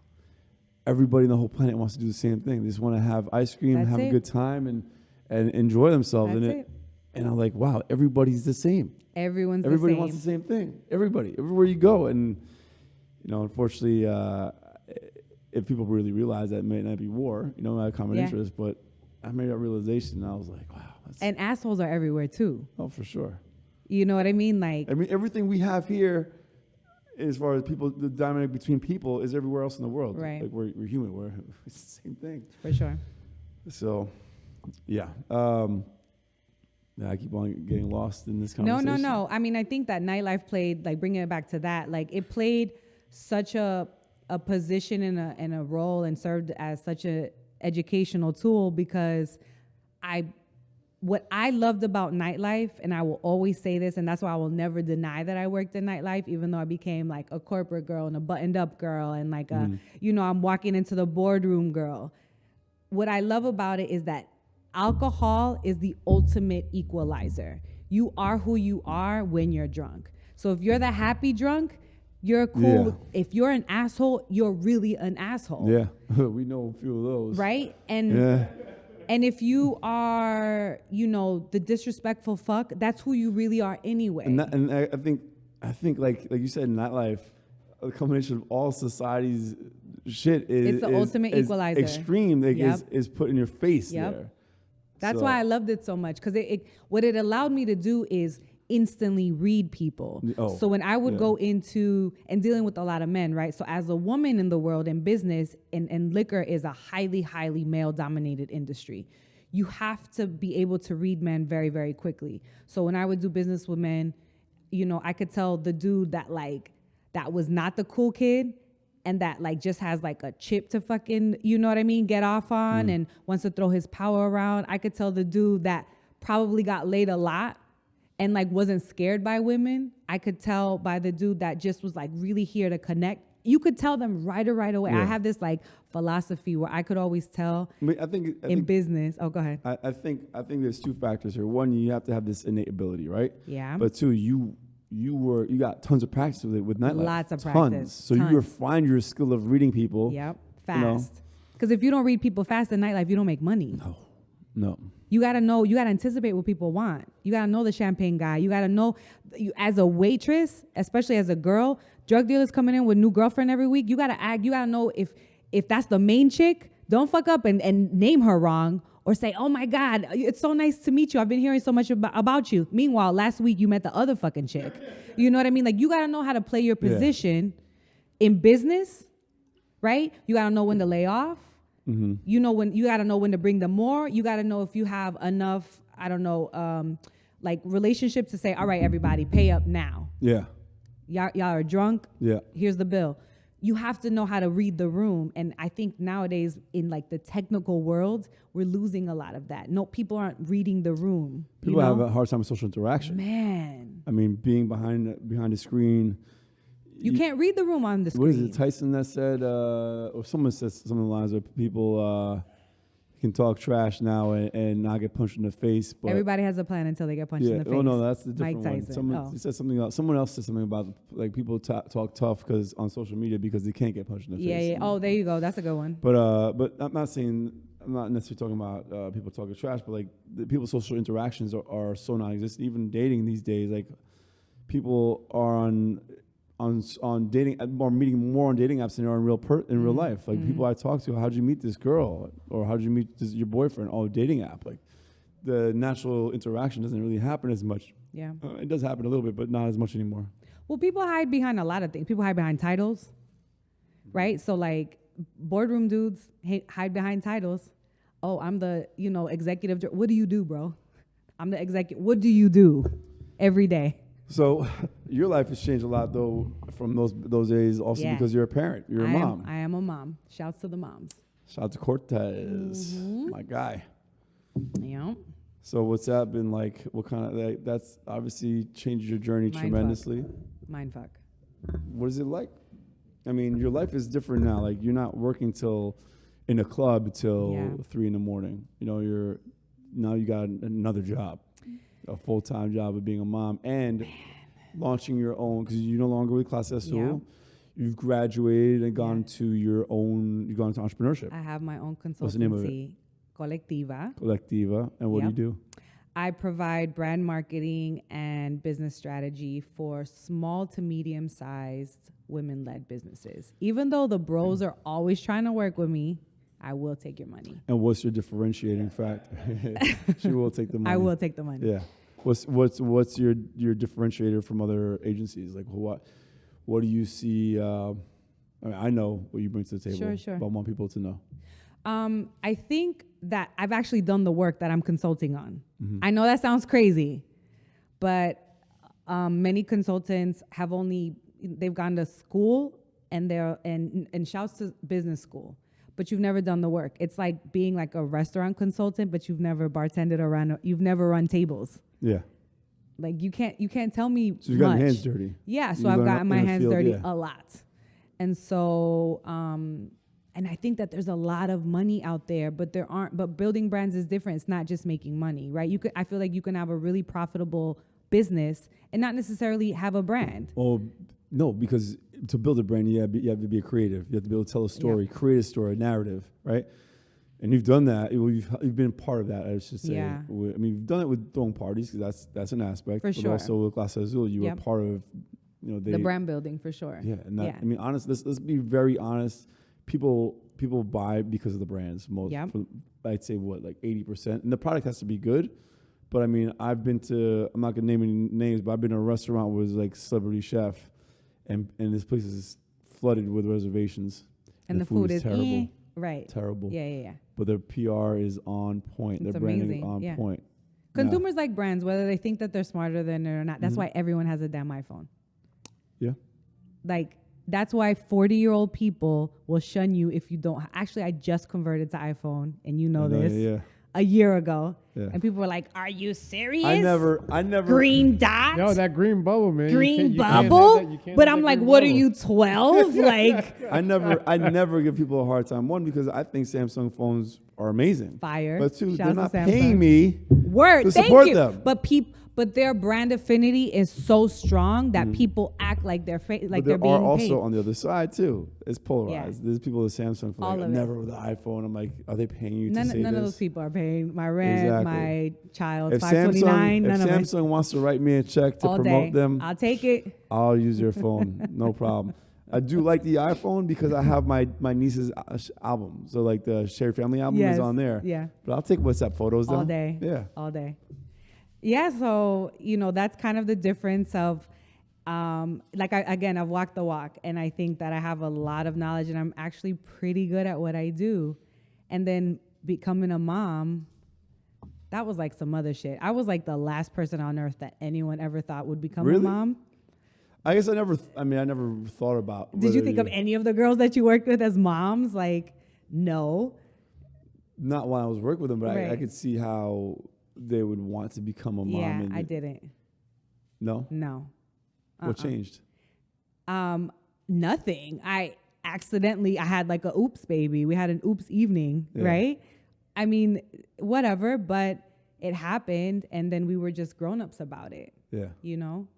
everybody on the whole planet wants to do the same thing. They just want to have ice cream, have a good time, and enjoy themselves in it. And I'm like, wow, everybody's the same. Everybody wants the same thing. Everybody, everywhere you go, and you know, unfortunately, if people really realize that, it may not be war, you know, not a common interest, but I made that realization, and I was like, wow. And assholes are everywhere too. Oh, for sure. You know what I mean? Like, everything we have here, as far as people, the dynamic between people is everywhere else in the world. Right. Like we're human. It's the same thing. For sure. So, yeah. I keep on getting lost in this conversation. No. I mean, I think that nightlife played, like bringing it back to that, like it played such a position and a role and served as such a educational tool because what I loved about nightlife, and I will always say this, and that's why I will never deny that I worked in nightlife, even though I became like a corporate girl and a buttoned up girl and like I'm walking into the boardroom girl. What I love about it is that alcohol is the ultimate equalizer. You are who you are when you're drunk. So if you're the happy drunk, you're cool. Yeah. If you're an asshole, you're really an asshole. Yeah, we know a few of those. Right? And if you are, you know, the disrespectful fuck, that's who you really are anyway. And I think like you said, nightlife, a combination of all society's shit is the ultimate equalizer. Extreme, like is put in your face there. That's why I loved it so much, because what it allowed me to do is instantly read people. So when I would go into and dealing with a lot of men, right? So as a woman in the world in business, and liquor is a highly, highly male-dominated industry. You have to be able to read men very, very quickly. So when I would do business with men, you know, I could tell the dude that was not the cool kid and that like just has like a chip to fucking, you know what I mean, get off on and wants to throw his power around. I could tell the dude that probably got laid a lot and like wasn't scared by women. I could tell by the dude that just was like really here to connect. You could tell them right away. I have this like philosophy where I could always tell. I think business. Oh, go ahead. I think there's two factors here. One, you have to have this innate ability, right? Yeah. But two, you got tons of practice with nightlife. Lots of practice. So you refined your skill of reading people. Yep. Fast. Because if you don't read people fast in nightlife, you don't make money. No. You gotta anticipate what people want. You gotta know the champagne guy. You gotta know, as a waitress, especially as a girl, drug dealers coming in with new girlfriend every week. You gotta know if that's the main chick, don't fuck up and name her wrong or say, oh my God, it's so nice to meet you. I've been hearing so much about you. Meanwhile, last week you met the other fucking chick. You know what I mean? Like you gotta know how to play your position in business, right? You gotta know when to lay off. Mm-hmm. You know when you got to know when to bring them more. You got to know if you have enough, I don't know, like relationships to say, all right, everybody, pay up now. Yeah. Y'all are drunk. Yeah. Here's the bill. You have to know how to read the room. And I think nowadays in like the technical world, we're losing a lot of that. No, people aren't reading the room. People have a hard time with social interaction. Man. I mean, being behind the screen, You can't read the room on the screen. What is it, Tyson that said, or someone said something along the lines of people can talk trash now and not get punched in the face. But everybody has a plan until they get punched in the face. Oh, no, that's the different Mike Tyson. one. Someone else said something about like people talk tough because on social media because they can't get punched in the face. Yeah. Oh, there you go. That's a good one. But I'm not necessarily talking about people talking trash, but like the people's social interactions are so non-existent. Even dating these days, like people are on dating or meeting more on dating apps than they are in real life. Like people I talk to, how'd you meet this girl, or how'd you meet your boyfriend? Oh, dating app. Like the natural interaction doesn't really happen as much. Yeah, it does happen a little bit, but not as much anymore. Well, people hide behind a lot of things. People hide behind titles, right? So like boardroom dudes hide behind titles. Oh, I'm the executive. What do you do, bro? I'm the executive. What do you do every day? So your life has changed a lot, though, from those days, also because you're a parent. You're a mom. I am a mom. Shouts to the moms. Shout out to Cortez, my guy. Yeah. So what's that been like? What kind of, that's obviously changed your journey tremendously. Mindfuck. What is it like? I mean, your life is different now. Like you're not working in a club till 3 a.m. Now you got another job. A full-time job of being a mom and launching your own, because you're no longer with Clase Azul. Yeah. You've graduated and gone to your own, you've gone to entrepreneurship. I have my own consultancy. What's the name of it? Colectiva. And what do you do? I provide brand marketing and business strategy for small to medium-sized women-led businesses. Even though the bros are always trying to work with me, I will take your money. And what's your differentiating factor? She will take the money. I will take the money. Yeah. What's your differentiator from other agencies? Like what do you see? I know what you bring to the table. Sure. But I want people to know. I think that I've actually done the work that I'm consulting on. Mm-hmm. I know that sounds crazy, but many consultants they've gone to school and shouts to business school. But you've never done the work. It's like being like a restaurant consultant, but you've never bartended around. You've never run tables. Yeah. Like you can't tell me. So you've gotten your hands dirty. Yeah. So I've gotten my hands dirty a lot, and so and I think that there's a lot of money out there, but But building brands is different. It's not just making money, right? I feel like you can have a really profitable business and not necessarily have a brand. Oh. No, because to build a brand, you have to be a creative. You have to be able to tell a story, create a story, a narrative, right? And you've done that. You've been part of that, I should say. Yeah. You've done it with throwing parties, because that's an aspect. For sure. But also with Clase Azul, you were part of, the brand building, for sure. Yeah, and that, I mean, honest. Let's be very honest. People buy because of the brands. I'd say like 80%, and the product has to be good. But I mean, I'm not gonna name any names, but I've been in a restaurant where it's like celebrity chef. And this place is flooded with reservations. And the food is terrible. Right. Terrible. Yeah. But their PR is on point. Their branding is on point. Consumers like brands, whether they think that they're smarter than it or not. That's why everyone has a damn iPhone. Yeah. Like, that's why 40-year-old people will shun you if you don't. Actually, I just converted to iPhone, and this. A year ago, and people were like, "Are you serious?" I never. Green dot. No, that green bubble, man. Green bubble. But I'm like, what are you, 12? Like, I never give people a hard time. One, because I think Samsung phones are amazing. Fire. But two, they're not paying me to support them. But their brand affinity is so strong that people act like they're they're being paid. There are also on the other side too. It's polarized. There's people with Samsung for never with the iPhone. I'm like, are they paying you to say this? None of those people are paying my rent, my child, if $529. If Samsung wants to write me a check to promote them, I'll take it. I'll use your phone, no problem. I do like the iPhone because I have my niece's album. So like the Sherry Family album is on there. Yeah. But I'll take WhatsApp photos all day. Yeah. All day. Yeah, so, that's kind of the difference of, I've walked the walk, and I think that I have a lot of knowledge, and I'm actually pretty good at what I do. And then becoming a mom, that was like some other shit. I was like the last person on earth that anyone ever thought would become a mom. I guess I never thought about. Did you think of any of the girls that you worked with as moms? Like, no. Not while I was working with them, but I could see how they would want to become a mom. Yeah, I didn't. No? No. What changed? Nothing. I had like a oops baby. We had an oops evening, right? I mean, whatever, but it happened, and then we were just grown-ups about it. Yeah. You know?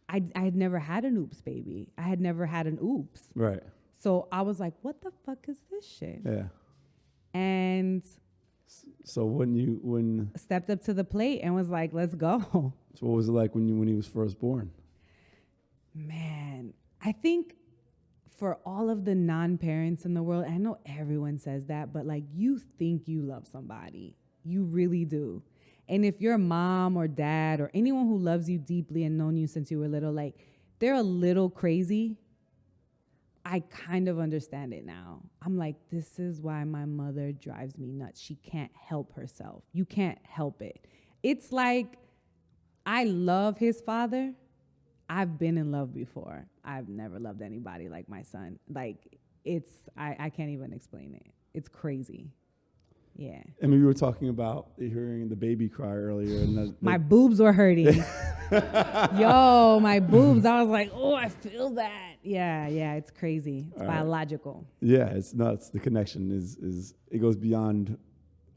I had never had an oops baby. I had never had an oops. Right. So I was like, what the fuck is this shit? Yeah. And so when stepped up to the plate and was like, let's go. So what was it like when he was first born? Man, I think for all of the non-parents in the world, I know everyone says that, but like, you think you love somebody. You really do. And if your mom or dad or anyone who loves you deeply and known you since you were little, like, they're a little crazy, I kind of understand it now. I'm like, this is why my mother drives me nuts. She can't help herself. You can't help it. It's like, I love his father. I've been in love before. I've never loved anybody like my son. Like, I can't even explain it. It's crazy. Yeah. I mean, we were talking about hearing the baby cry earlier. And my boobs were hurting. Yo, my boobs. I was like, oh, I feel that. Yeah, it's crazy. It's biological. Yeah, it's nuts. The connection is it goes beyond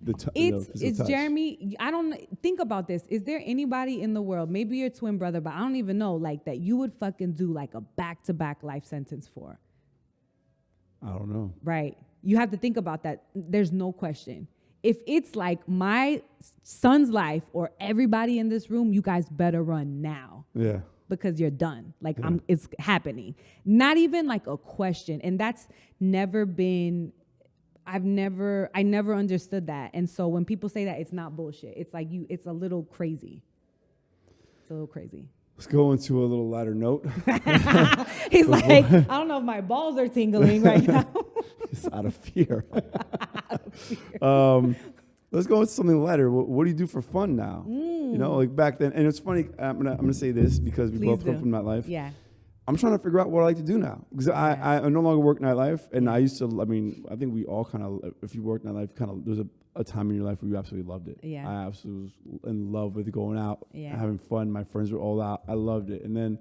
the it's touch. Jeremy, I don't think about this. Is there anybody in the world, maybe your twin brother, but I don't even know, like, that you would fucking do like a back-to-back life sentence for? I don't know. Right. You have to think about that. There's no question. If it's like my son's life or everybody in this room, you guys better run now. Yeah. Because you're done. Like, it's happening. Not even like a question. And that's never been, I never understood that. And so when people say that, it's not bullshit. It's like it's a little crazy. It's a little crazy. Let's go into a little lighter note. He's like, I don't know if my balls are tingling right now. It's out of fear. Let's go into something lighter. What do you do for fun now? You know, like back then. And it's funny. I'm gonna say this because we both come from nightlife. Yeah. I'm trying to figure out what I like to do now because I no longer work nightlife, and I used to. I mean, I think we all kind of, if you work nightlife, kind of there's a time in your life where you absolutely loved it. Yeah. I absolutely was in love with going out, having fun. My friends were all out. I loved it, and then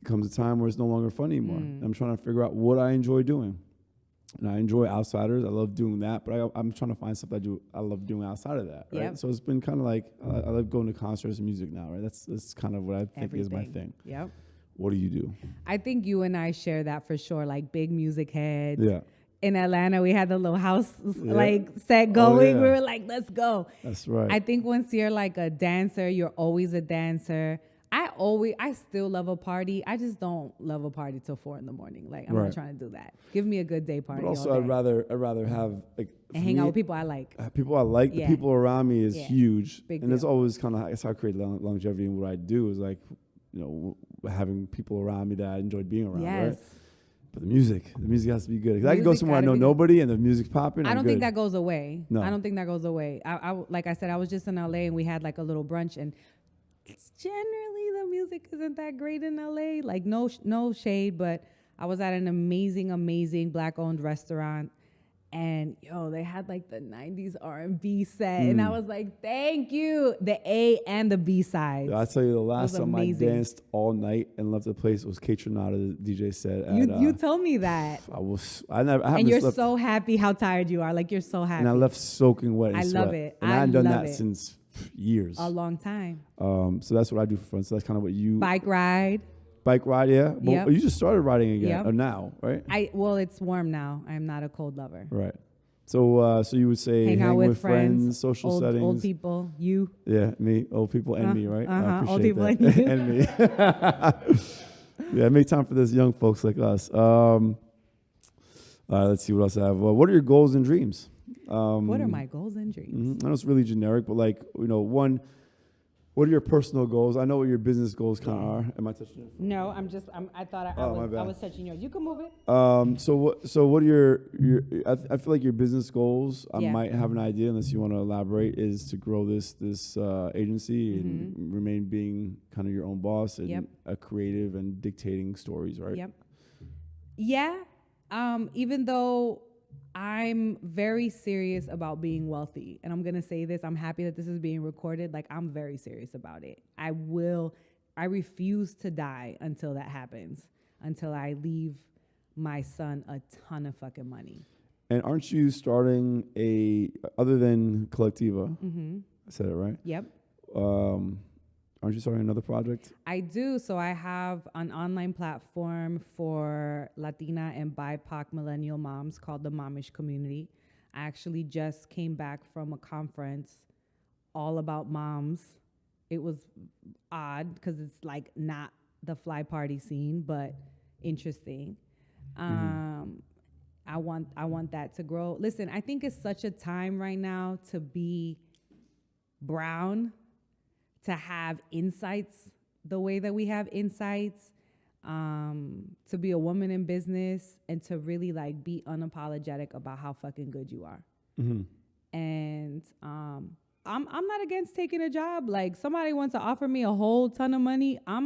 it comes a time where it's no longer fun anymore. I'm trying to figure out what I enjoy doing. And I enjoy Outsiders. I love doing that, but I'm trying to find stuff I love doing outside of that. Right? Yep. So it's been kind of like I love going to concerts and music now. Right? That's kind of what I think is my thing. Yep. What do you do? I think you and I share that for sure. Like, big music heads. Yeah. In Atlanta, we had the little house like set going. We were like, let's go. That's right. I think once you're like a dancer, you're always a dancer. I still love a party. I just don't love a party till 4 a.m. Like, I'm not trying to do that. Give me a good day party. But also, I'd rather have like and hang out with people I like. People I like. The people around me is huge, Big and deal. it's always kind of it's how I create longevity in what I do is like, you know, having people around me that I enjoyed being around. Right? But the music has to be good. I can go somewhere I know nobody and the music's popping. I don't think that goes away. No. I don't think that goes away. I like I said, I was just in LA and we had like a little brunch, and generally the music isn't that great in LA. Like, no shade, but I was at an amazing Black-owned restaurant, and they had like the 90s R&B set, and I was like, thank you, the A and the B sides. I'll tell you, the last time I danced all night and left the place was Kate Tronada, the DJ set. You told me that. And you're so happy how tired you are. Like, you're so happy. And I left soaking wet. I love it. And I hadn't done that since years. A long time. So that's what I do for fun. So that's kind of what you... Bike ride, yeah. Well, you just started riding again, or now, right? It's warm now. I'm not a cold lover. Right. So you would say hang out with friends, social settings. Old people, you. Yeah, me, old people, and me, right? I appreciate old people that. and you. And me. Yeah, make time for this, young folks like us. Let's see what else I have. What are your goals and dreams? What are my goals and dreams? I know it's really generic, but like, one, what are your personal goals? I know what your business goals kind of are. Am I touching it? No, I thought I was touching yours. You can move it. So what are your I feel like your business goals, I might have an idea, unless you want to elaborate, is to grow this agency and remain being kind of your own boss and a creative and dictating stories, right? Yep. Yeah. Even though I'm very serious about being wealthy, and I'm going to say this, I'm happy that this is being recorded. Like, I'm very serious about it. I refuse to die until that happens. until I leave my son a ton of fucking money. And aren't you starting other than Colectiva? Mm-hmm. I said it right? Yep. Aren't you starting another project? I do. So I have an online platform for Latina and BIPOC millennial moms called the Momish Community. I actually just came back from a conference all about moms. It was odd because it's like not the fly party scene, but interesting. I want that to grow. Listen, I think it's such a time right now to be brown, to have insights the way that we have insights, to be a woman in business, and to really like be unapologetic about how fucking good you are. Mm-hmm. And I'm not against taking a job. Like somebody wants to offer me a whole ton of money. I've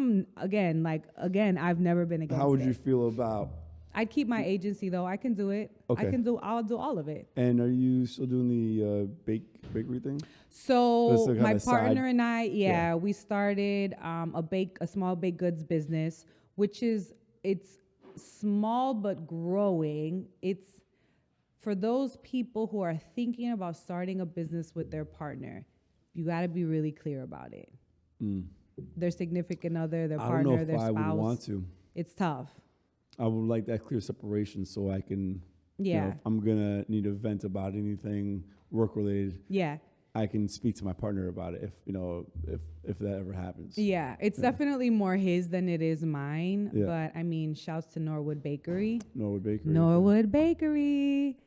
never been against it. How would you feel about? I'd keep my agency though. I can do it. Okay. I'll do all of it. And are you still doing the bakery thing? So my partner and I, we started a small baked goods business, it's small but growing. It's for those people who are thinking about starting a business with their partner. You got to be really clear about it. Their significant other, their partner, their spouse. I don't know if I would want to. It's tough. I would like that clear separation so I can, you know, if I'm going to need to vent about anything work related. Yeah. I can speak to my partner about it if that ever happens. Yeah. It's definitely more his than it is mine. Yeah. But I mean, shouts to Norwood Bakery. Norwood Bakery.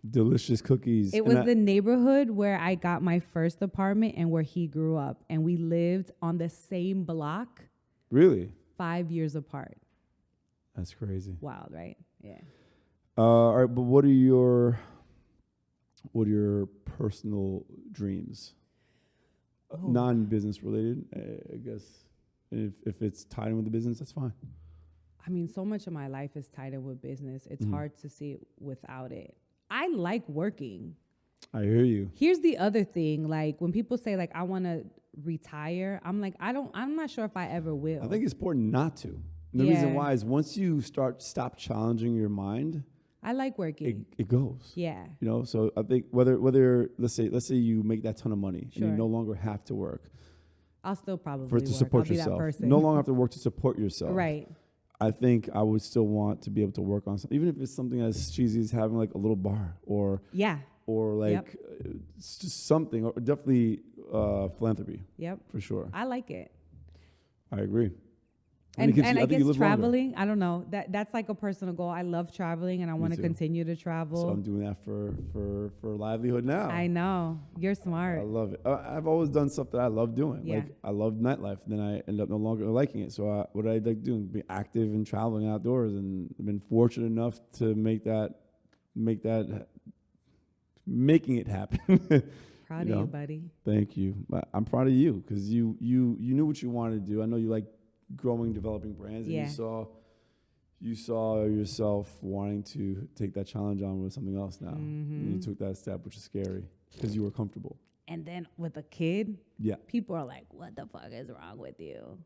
Delicious cookies. It was the neighborhood where I got my first apartment and where he grew up. And we lived on the same block. Really? 5 years apart. That's crazy. Wild, right? Yeah. All right, but what are your personal dreams? Non-business related, I guess. If it's tied in with the business, that's fine. I mean, so much of my life is tied in with business. It's hard to see it without it. I like working. I hear you. Here's the other thing. Like when people say like, I want to retire, I'm like, I'm not sure if I ever will. I think it's important not to. And the reason why is once you stop challenging your mind, I like working. It goes. Yeah. You know, so I think whether let's say you make that ton of money and you no longer have to work. I'll still probably to support yourself. No longer have to work to support yourself. Right. I think I would still want to be able to work on something, even if it's something as cheesy as having like a little bar or like it's just something, or definitely philanthropy. Yep. For sure. I like it. I agree. And I guess traveling, longer. I don't know. That's like a personal goal. I love traveling and I want to continue to travel. So I'm doing that for livelihood now. I know. You're smart. I love it. I've always done stuff that I love doing. Yeah. Like I love nightlife. Then I end up no longer liking it. So what I like doing, be active and traveling outdoors, and I've been fortunate enough to making it happen. Proud of you, buddy. Thank you. I'm proud of you because you knew what you wanted to do. I know you like growing, developing brands, and you saw yourself wanting to take that challenge on with something else now. And you took that step, which is scary because you were comfortable. And then with a kid, people are like, "What the fuck is wrong with you?"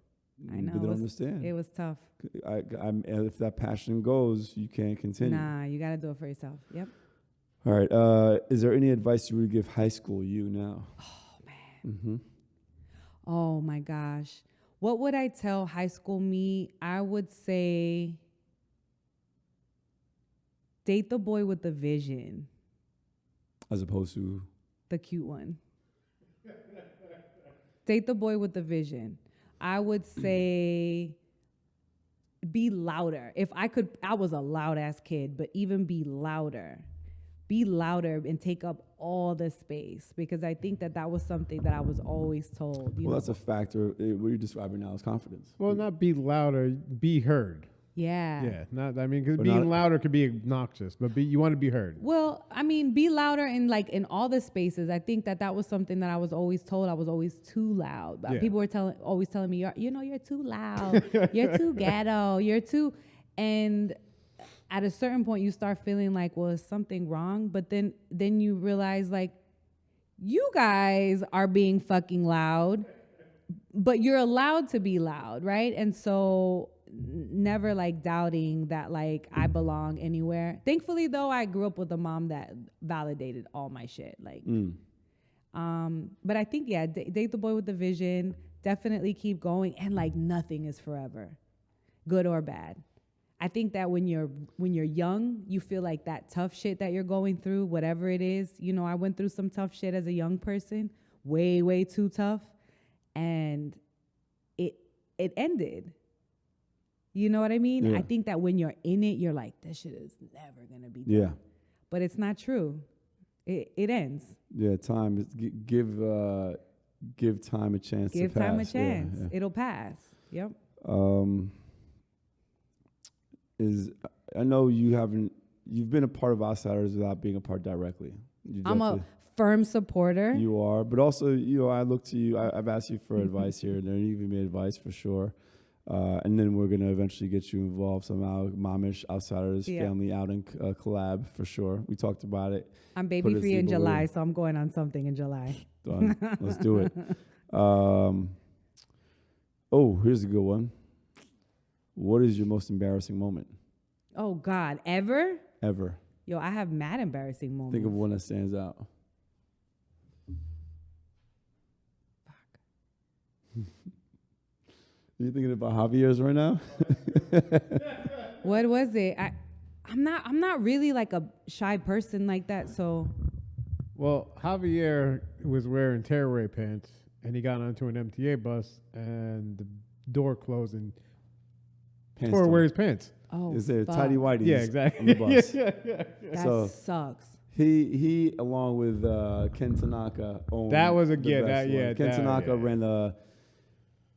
I know. But they don't understand. It was tough. If that passion goes, you can't continue. Nah, you got to do it for yourself. Yep. All right. Is there any advice you would give high school you now? Oh, man. Oh, my gosh. What would I tell high school me? I would say date the boy with the vision. As opposed to? The cute one. Date the boy with the vision. I would say be louder. If I could, I was a loud ass kid, but even be louder. Be louder and take up all the space, because I think that was something that I was always told. Well, that's a factor. What you're describing now is confidence. Well, not be louder, be heard. Yeah. Yeah. Because being louder could be obnoxious, but you want to be heard. Well, I mean, be louder in all the spaces. I think that was something that I was always told. I was always too loud. Yeah. People were always telling me, you're too loud. You're too ghetto. You're too, and at a certain point you start feeling like, well, is something wrong? But then you realize, like, you guys are being fucking loud, but you're allowed to be loud, right? And so never like doubting that like I belong anywhere. Thankfully though, I grew up with a mom that validated all my shit. Like, but I think, yeah, date the boy with the vision, definitely keep going. And like nothing is forever, good or bad. I think that when you're young, you feel like that tough shit that you're going through, whatever it is, you know, I went through some tough shit as a young person, way, way too tough. And it ended. You know what I mean? Yeah. I think that when you're in it, you're like, this shit is never going to be done. Yeah. But it's not true. It ends. Yeah, time is give time a chance to pass. Give time a chance. Yeah. It'll pass. Yep. I know you've been a part of Outsiders without being a part directly. I'm a firm supporter. You are, but also, you know, I look to you. I've asked you for advice here and there. You give me advice for sure. And then we're going to eventually get you involved somehow. Momish, Outsiders, family outing collab for sure. We talked about it. I'm baby free in July, so I'm going on something in July. Done. Let's do it. Here's a good one. What is your most embarrassing moment? Oh, God. Ever? Ever. Yo, I have mad embarrassing moments. Think of one that stands out. Fuck. You thinking about Javier's right now? What was it? I'm not really like a shy person like that, so. Well, Javier was wearing tearaway pants, and he got onto an MTA bus, and the door closed, and tore away his pants. Oh, is there tidy whities? Yeah, exactly. On the bus. That sucks. He along with Ken Tanaka owned That was a Ken Tanaka ran the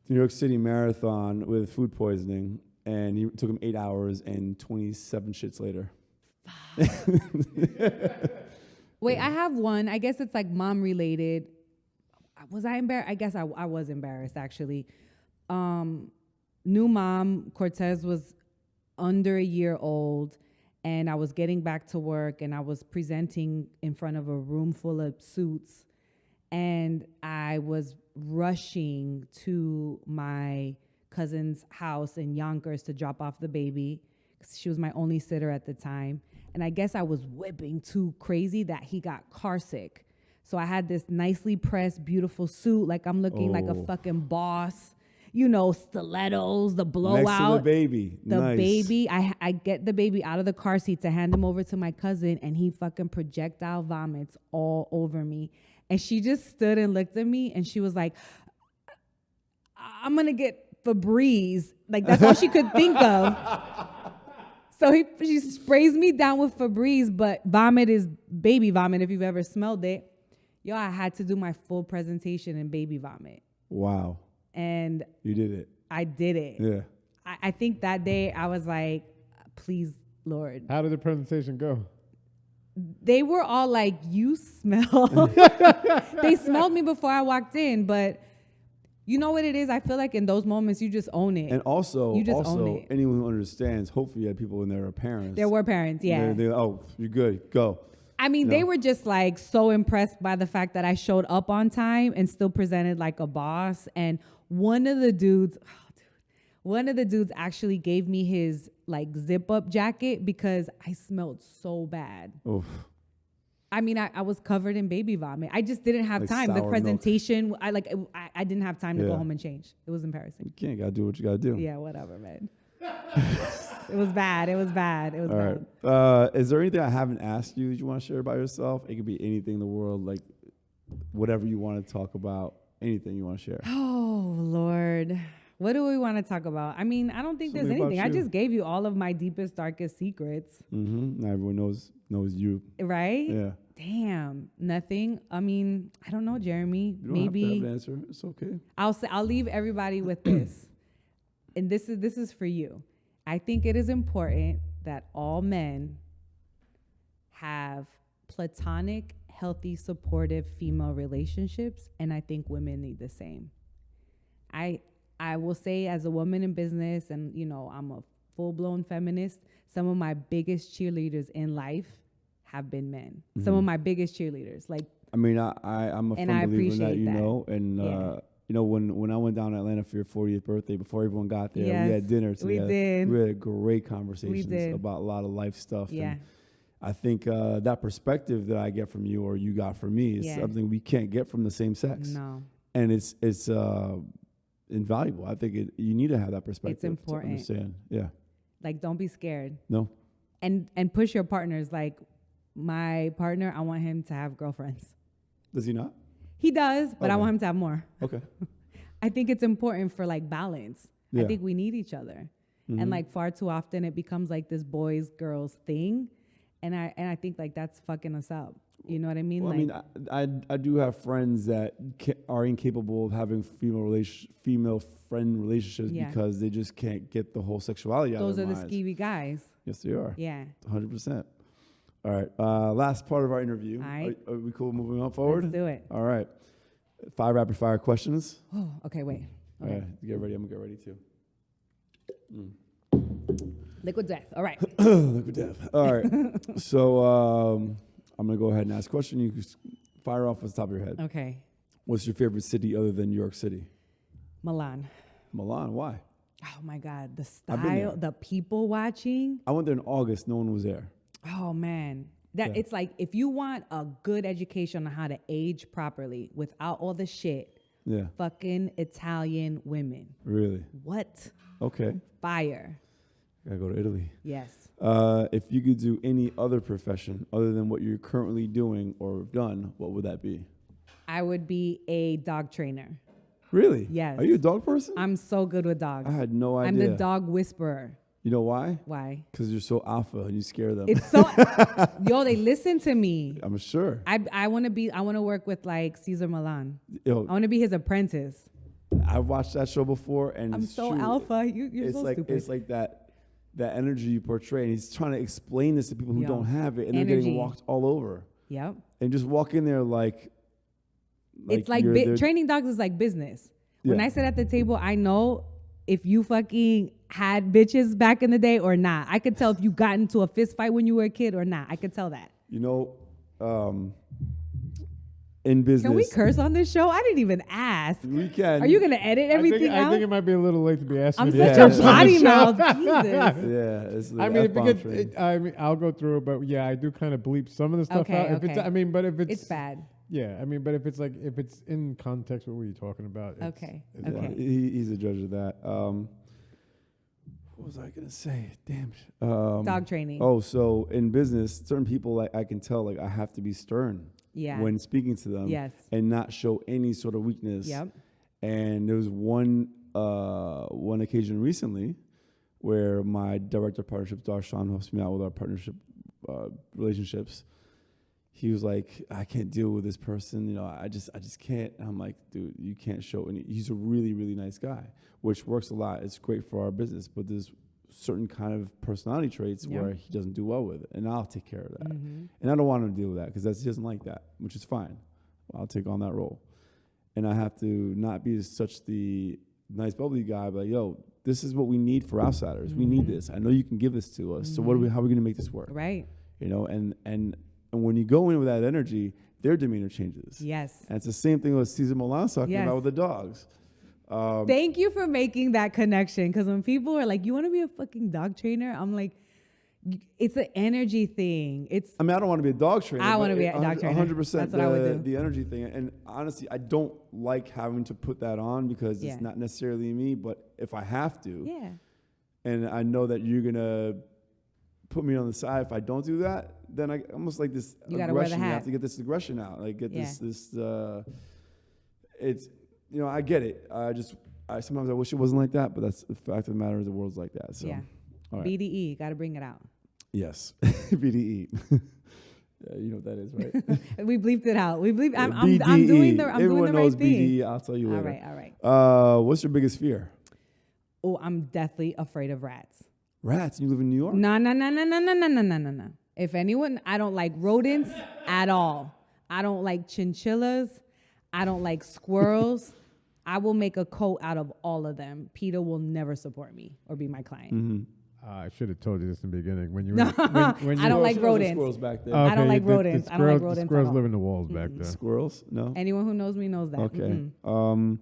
New York City Marathon with food poisoning, and it took him 8 hours and 27 shits later. Wait, I have one. I guess it's like mom related. Was I embarrassed? I guess I was embarrassed actually. New mom, Cortez was under a year old, and I was getting back to work, and I was presenting in front of a room full of suits, and I was rushing to my cousin's house in Yonkers to drop off the baby, 'cause she was my only sitter at the time. And I guess I was whipping too crazy that he got car sick. So I had this nicely pressed, beautiful suit, like I'm looking like a fucking boss. You know, stilettos, the blowout. Next to the baby. The baby. I get the baby out of the car seat to hand him over to my cousin, and he fucking projectile vomits all over me. And she just stood and looked at me, and she was like, I'm going to get Febreze. Like, that's all she could think of. So she sprays me down with Febreze, but vomit is baby vomit if you've ever smelled it. Yo, I had to do my full presentation in baby vomit. Wow. And you did it. I did it. Yeah. I think that day I was like, please, Lord. How did the presentation go? They were all like, you smell. They smelled me before I walked in, but you know what it is? I feel like in those moments, you just own it. And also, you just own it. Anyone who understands, hopefully you had people in there are parents. There were parents, yeah. They're, oh, you're good, go. I mean, they were just like so impressed by the fact that I showed up on time and still presented like a boss. And one of the dudes actually gave me his like zip up jacket because I smelled so bad. Oof. I mean, I was covered in baby vomit. I just didn't have like time. The presentation, milk. I didn't have time to go home and change. It was embarrassing. You gotta do what you gotta do. Yeah, whatever, man. It was bad. It was bad. It was bad. Right. Is there anything I haven't asked you that you want to share about yourself? It could be anything in the world, like whatever you want to talk about, anything you want to share. Oh, Lord. What do we want to talk about? I mean, I don't think there's anything. I just gave you all of my deepest, darkest secrets. Mm-hmm. Now everyone knows you. Right? Yeah. Damn. Nothing. I mean, I don't know, Jeremy. You don't Maybe have to have an answer. It's okay. I'll leave everybody with this. And this is for you. I think it is important that all men have platonic, healthy, supportive female relationships, and I think women need the same. I will say, as a woman in business, and you know, I'm a full-blown feminist, some of my biggest cheerleaders in life have been men. Mm-hmm. Some of my biggest cheerleaders, like. I mean, I'm a firm believer in that, you know, and You know, when I went down to Atlanta for your 40th birthday, before everyone got there, we had dinner together. We did. We had great conversations about a lot of life stuff. Yeah. And I think that perspective that I get from you or you got from me is something we can't get from the same sex. No. And it's invaluable. I think you need to have that perspective. It's important. To understand. Yeah. Like, don't be scared. No. And push your partners. Like, my partner, I want him to have girlfriends. Does he not? He does, but I want him to have more. Okay. I think it's important for like balance. I think we need each other. And like far too often it becomes like this boys girls thing. And I think like that's fucking us up. You know what I mean? Well, like, I mean, I do have friends that are incapable of having female friend relationships because they just can't get the whole sexuality out of their minds. Those are the skeevy guys. Yes, they are. Yeah. 100%. All right. Last part of our interview. All right. Are we cool moving on forward? Let's do it. All right. 5 rapid fire questions. Oh, okay, wait. All right. Get ready. I'm going to get ready too. Liquid death. All right. Liquid death. All right. So I'm going to go ahead and ask a question. You can fire off at the top of your head. Okay. What's your favorite city other than New York City? Milan. Milan. Why? Oh, my God. The style, the people watching. I went there in August. No one was there. Oh, man. It's like if you want a good education on how to age properly without all the shit, fucking Italian women. Really? What? Okay. Fire. Gotta go to Italy. Yes. If you could do any other profession other than what you're currently doing or have done, what would that be? I would be a dog trainer. Really? Yes. Are you a dog person? I'm so good with dogs. I had no idea. I'm the dog whisperer. You know why? Why? Because you're so alpha and you scare them. It's so, yo, they listen to me. I'm sure. I want to work with like Cesar Millan. Yo, I want to be his apprentice. I've watched that show before and I'm it's so true. alpha. You're it's so like, stupid. It's like that energy you portray. And he's trying to explain this to people who don't have it and they're Energy. getting walked all over. Yep. And just walk in there like it's like training dogs is like business. When I sit at the table, I know if you fucking had bitches back in the day or not. I could tell if you got into a fist fight when you were a kid or not. I could tell that. You know, in business. Can we curse on this show? I didn't even ask. We can. Are you going to edit everything out? I think it might be a little late to be asking. I'm such a potty mouth. Jesus. Yeah. It's I mean, if I'll go through it, but yeah, I do kind of bleep some of the stuff out. If it's, but if it's bad. Yeah, I mean, but if it's in context, what were you talking about? Okay. He's a judge of that. What was I gonna say? Damn. Dog training. Oh, so in business, certain people I can tell I have to be stern. Yeah. When speaking to them. Yes. And not show any sort of weakness. Yep. And there was one occasion recently where my director of partnerships, Darshan, who helps me out with our partnership relationships. He was like, I can't deal with this person. You know, I just can't. And I'm like, dude, you can't show any. He's a really, really nice guy, which works a lot. It's great for our business, but there's certain kind of personality traits where he doesn't do well with it, and I'll take care of that. Mm-hmm. And I don't want him to deal with that because he doesn't like that, which is fine. I'll take on that role, and I have to not be such the nice bubbly guy, but like, yo, this is what we need for outsiders. Mm-hmm. We need this. I know you can give this to us. Mm-hmm. So how are we going to make this work? Right. You know, and when you go in with that energy, their demeanor changes. Yes. And it's the same thing with Cesar Milan's talking about with the dogs. Thank you for making that connection. Because when people are like, you want to be a fucking dog trainer? I'm like, it's an energy thing. I mean, I don't want to be a dog trainer. I want to be a dog trainer. 100% That's what I would do. The energy thing. And honestly, I don't like having to put that on because it's not necessarily me. But if I have to, and I know that you're going to put me on the side if I don't do that, then I almost like this aggression. You have to get this aggression out. Like get this it's, you know, I get it. Sometimes I wish it wasn't like that, but that's the fact of the matter is the world's like that. So all right. BDE, got to bring it out. Yes. BDE. Yeah, you know what that is, right? We bleeped it out. I'm doing the Everyone right knows thing. BDE. I'll tell you later. All right. What's your biggest fear? Oh, I'm deathly afraid of rats. Rats? You live in New York? No. If anyone, I don't like rodents at all. I don't like chinchillas. I don't like squirrels. I will make a coat out of all of them. PETA will never support me or be my client. Mm-hmm. I should have told you this in the beginning. When you I don't like rodents. Squirrels back there. I don't like rodents. I don't like rodents. Squirrels live in the walls back there. Squirrels? No. Anyone who knows me knows that. Okay. Mm-hmm.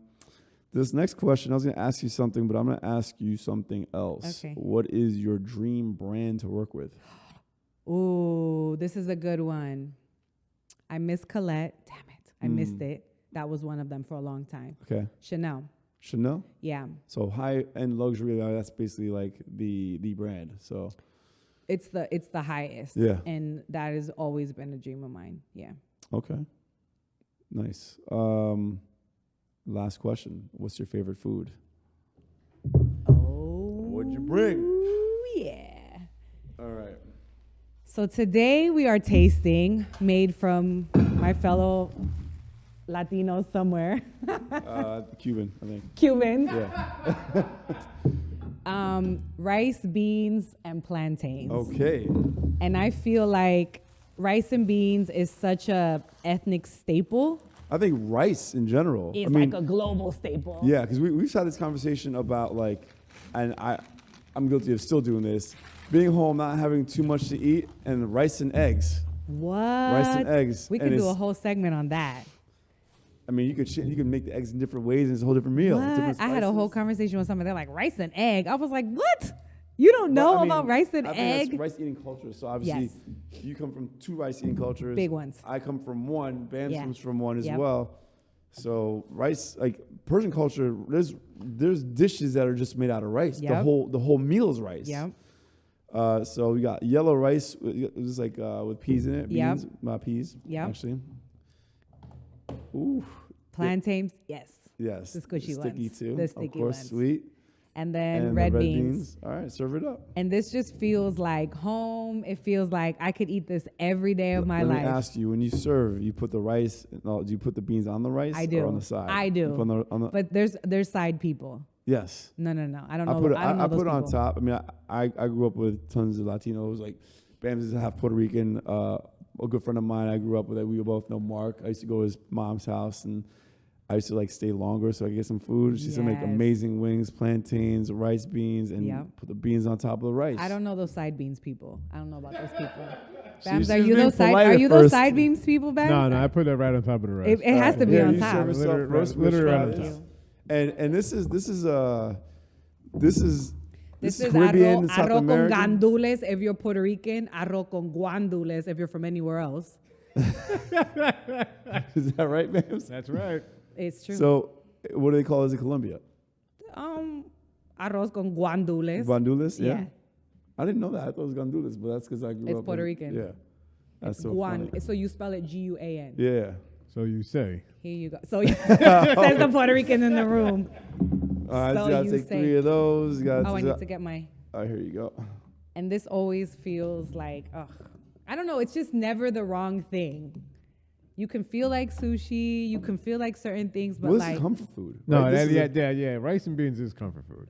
This next question, I was going to ask you something, but I'm going to ask you something else. Okay. What is your dream brand to work with? Ooh, this is a good one. I miss Colette. Damn it. I missed it. That was one of them for a long time. Okay. Chanel. Chanel? Yeah. So high-end luxury, that's basically like the brand. So it's the highest. Yeah. And that has always been a dream of mine. Yeah. Okay. Nice. Last question. What's your favorite food? Oh. What'd you bring? Yeah. All right. So today we are tasting, made from my fellow Latinos somewhere. Cuban, I think. Cubans. Yeah. Rice, beans, and plantains. Okay. And I feel like rice and beans is such a ethnic staple. I think rice in general. It's like a global staple. Yeah, because we've had this conversation about like, and I'm guilty of still doing this, being home, not having too much to eat, and rice and eggs. What? Rice and eggs. We could do a whole segment on that. I mean, you could make the eggs in different ways, and it's a whole different meal. What? I had a whole conversation with someone. They're like, rice and egg. I was like, what? You don't know about rice and egg? That's rice eating culture. So obviously, you come from 2 rice eating cultures. Big ones. I come from 1. Bams comes from 1 as Yep. well. So rice, like Persian culture, there's dishes that are just made out of rice. Yep. The whole meal is rice. Yep. So we got yellow rice, just like with peas in it. Yep. Beans, peas. Yep. Actually. Ooh. Plantains, yes. Yes. The squishy sticky ones. too. The sticky of course, ones. sweet. And then And red the beans. All right, serve it up. And this just feels like home. It feels like I could eat this every day of my Let life. me ask you, when you serve, you put the rice, do you put the beans on the rice I do. or on the side? I do. You put on the, But there's side people. yes. No. I don't know. I I don't know put those it on people. top. I mean, I grew up with tons of Latinos. Like, Bams is half Puerto Rican. A good friend of mine I grew up with, we both know Mark. I used to go to his mom's house, and I used to like stay longer so I could get some food. She used to make Yes. amazing wings, plantains, rice beans, and Yep. put the beans on top of the rice. I don't know those side beans people. I don't know about those people. She Bams, was are you being those side? polite Are at you those first. side beans people, Bams? No, I put that right on top of the rice. It has to be Here, on you top. serve yourself Literally- first. We'll literally try right on this. top. And this is This is Caribbean, arroz South con American. gandules if you're Puerto Rican, arroz con guandules if you're from anywhere else. Is that right, Bams? That's right. It's true. So, what do they call it in Colombia? Arroz con guandules. Guandules? Yeah. I didn't know that. I thought it was gandules, but that's because I grew It's up Puerto in, Rican. Yeah. That's so Guan. funny. So you spell it Guan. Yeah. So you say. Here you go. So says the Puerto Rican in the room. All right, So so you gotta you take say. 3 of those. You gotta Oh, I need to get my. All right, here you go. And this always feels like, I don't know. It's just never the wrong thing. You can feel like sushi. You can feel like certain things, but Well, this like, is comfort food. No, right? This is yeah. Rice and beans is comfort food.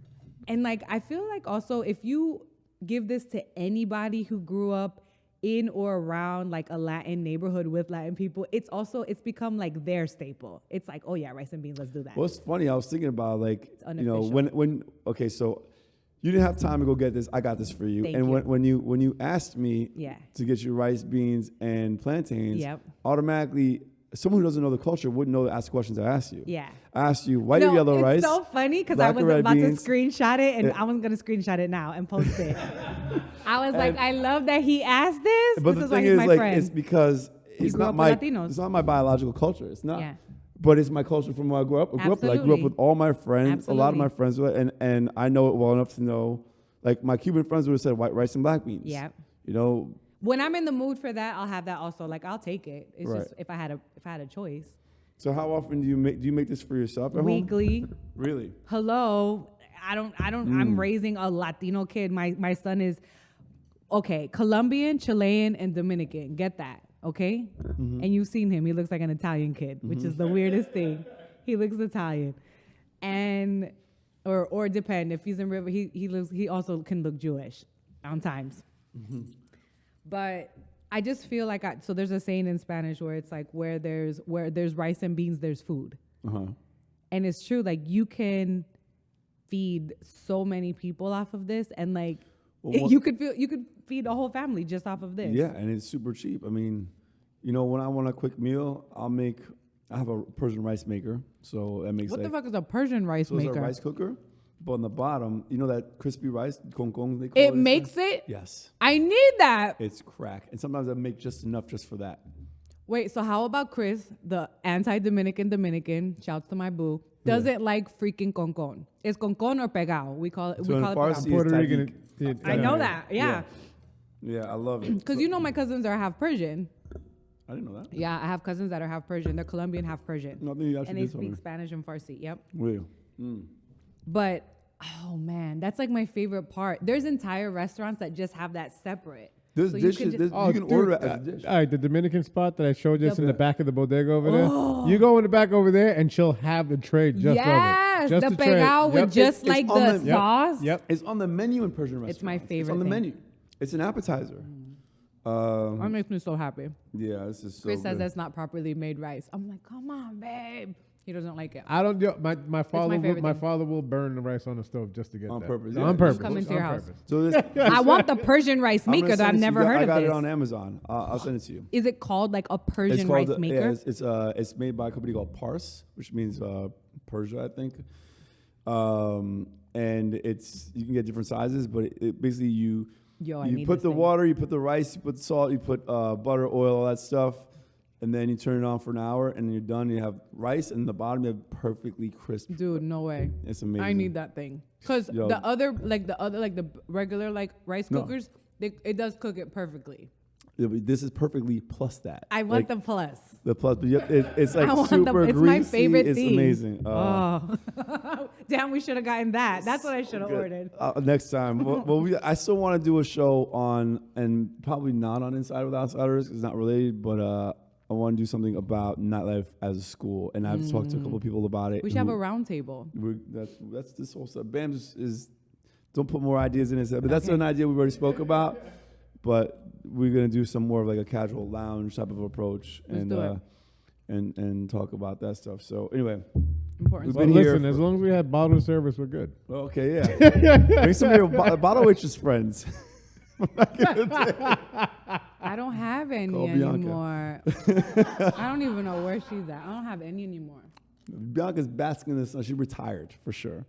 and like, I feel like also if you give this to anybody who grew up in or around like a Latin neighborhood with Latin people, it's become like their staple. It's like, oh yeah, rice and beans, let's do that. Well, it's funny. I was thinking about like, unofficial. when okay, so you didn't have time to go get this. I got this for you. Thank and you. when you asked me Yeah. to get you rice, beans, and plantains, Yep. automatically someone who doesn't know the culture wouldn't know to ask questions I asked you. Yeah. I asked you white or yellow it's rice. so funny because I black or was red about beans. to screenshot it, and Yeah. I was gonna screenshot it now and post it. I was like, I love that he asked this. But This the is why thing he's is, my like, friend. it's because it's grew not up my with Latinos. it's not my biological culture. It's not. Yeah. But it's my culture from where I grew up. I grew up Absolutely. with all my friends. A lot of Absolutely. my friends, and I know it well enough to know. Like my Cuban friends would have said white rice and black beans. Yeah. You know. When I'm in the mood for that, I'll have that also. Like I'll take it. It's Right. just if I had a choice. So how often do you make this for yourself at Weekly. home? Really? Hello. I don't I'm raising a Latino kid. My son is okay, Colombian, Chilean, and Dominican. Get that. Okay? Mm-hmm. And you've seen him. He looks like an Italian kid, which is the weirdest thing. He looks Italian. And or depend. If he's in River, he also can look Jewish on times. Mm-hmm. But I just feel like so there's a saying in Spanish where it's like where there's rice and beans, there's food. Uh-huh. And it's true, like you can feed so many people off of this, and like you could feed a whole family just off of this. Yeah, and it's super cheap. I mean, when I want a quick meal, I'll make I have a Persian rice maker, so that makes What the fuck is a Persian rice maker? It's a rice cooker, but on the bottom, you know that crispy rice, gong gong, they call it. It makes it? Yes. I need that. It's crack. And sometimes I make just enough just for that. Wait, so how about Chris, the anti-Dominican, shouts to my boo, doesn't like freaking concon. It's concon or pegao. We call it Farsi, pegao. Puerto Rican. I know that, yeah. Yeah, I love it. Because you know my cousins are half Persian. I didn't know that. Yeah, I have cousins that are half Persian. They're Colombian, half Persian. No, I think you actually and they did speak something. Spanish and Farsi, yep. Really? Mm. But, oh man, that's like my favorite part. There's entire restaurants that just have that separate. There's So dishes, you can order it as a dish. All right, the Dominican spot that I showed you Yep. in the back of the bodega over there. You go in the back over there, and she'll have the tray just yes, over. Just the the tray. pegao with Yep. just It's like on the the- sauce. Yep. It's on the menu in Persian restaurants. It's my favorite It's on the thing. menu. It's an appetizer. That makes me so happy. Yeah, this is so Chris says good. that's not properly made rice. I'm like, come on, babe. He doesn't like it. I don't do my father. favorite My thing. father will burn the rice on the stove just to get On that. purpose, On yeah. purpose. I'm coming to your On house. purpose. So this, I want the Persian rice I'm gonna maker that send I've it to never you. heard I got of it this. on Amazon. I'll send it to you. Is it called like a Persian called rice maker? It's made by a company called Pars, which means Persia, I think. And you can get different sizes, but it basically you need put this the thing. water, you put the rice, you put the salt, you put butter, oil, all that stuff, and then you turn it on for an hour, and then you're done. You have rice, and in the bottom you have perfectly crisp. Dude, no way. It's amazing. I need that thing. Because Yo. the other regular like rice No. cookers, it does cook it perfectly. This is perfectly plus that. I want the plus. the plus, but it's like I want super it's greasy. my favorite It's thing. amazing. Oh, damn! We should have gotten that. That's what I should have ordered. Next time. I still want to do a show on, and probably not on Inside with Outsiders, 'cause it's not related, but I want to do something about nightlife as a school. And I've talked to a couple of people about it. We should have a round table. That's this whole stuff. Bam is don't put more ideas in it. But that's an idea we already spoke about. But we're going to do some more of like a casual lounge type of approach. Let's do it. And talk about that stuff. So anyway. Important. We've Well, been here listen, as long as we have bottle service, we're good. Well, okay, yeah. Bring some of your bottle waitress friends. I don't have any Call Bianca. anymore. I don't even know where she's at. I don't have any anymore. Bianca's basking in the sun. She retired for sure.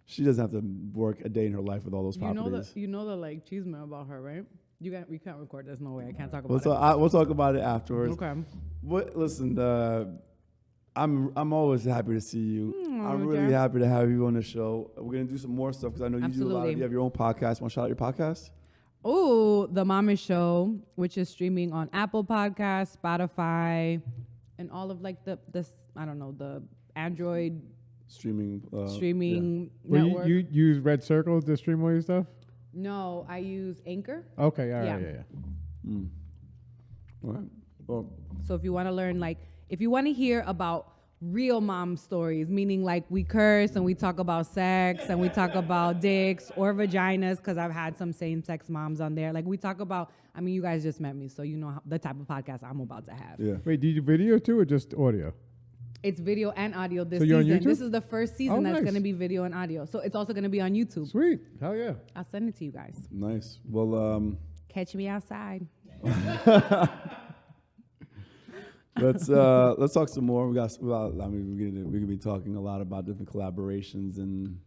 She doesn't have to work a day in her life with all those properties. You know the like chisme about her, right? We can't record. There's no way. I can't talk about it. We'll talk about it afterwards. Okay. Listen, I'm always happy to see you. I'm really okay. happy to have you on the show. We're gonna do some more stuff because I know you do a lot. Absolutely. You have your own podcast. Want to shout out your podcast? Oh, The Mama Show, which is streaming on Apple Podcasts, Spotify, and all of like the Android Streaming. network. You use Red Circle to stream all your stuff? No, I use Anchor. Okay, all right, Yeah. yeah. All right. Well, So if you want to learn, if you want to hear about real mom stories, meaning like we curse and we talk about sex and we talk about dicks or vaginas, because I've had some same-sex moms on there. Like we talk about, you guys just met me, so you know the type of podcast I'm about to have. yeah. Wait, do you do video too or just audio? It's video and audio this So you're on season. YouTube? This is the first season that's nice. going to be video and audio. So it's also going to be on YouTube. Sweet. Hell yeah. I'll send it to you guys. Nice. Well, Catch me outside. let's talk some more. We're gonna be talking a lot about different collaborations and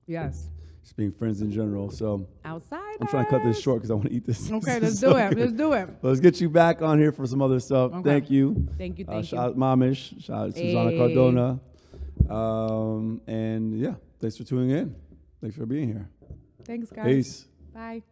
Yes. just being friends in general. So Outside. I'm trying to cut this short because I want to eat this. Okay, This let's is do so it. good. Let's do it. Let's get you back on here for some other stuff. Okay. Thank you. Thank you. Shout out Momish. Shout out Susana Hey. Cardona. And yeah, thanks for tuning in. Thanks for being here. Thanks, guys. Peace. Bye.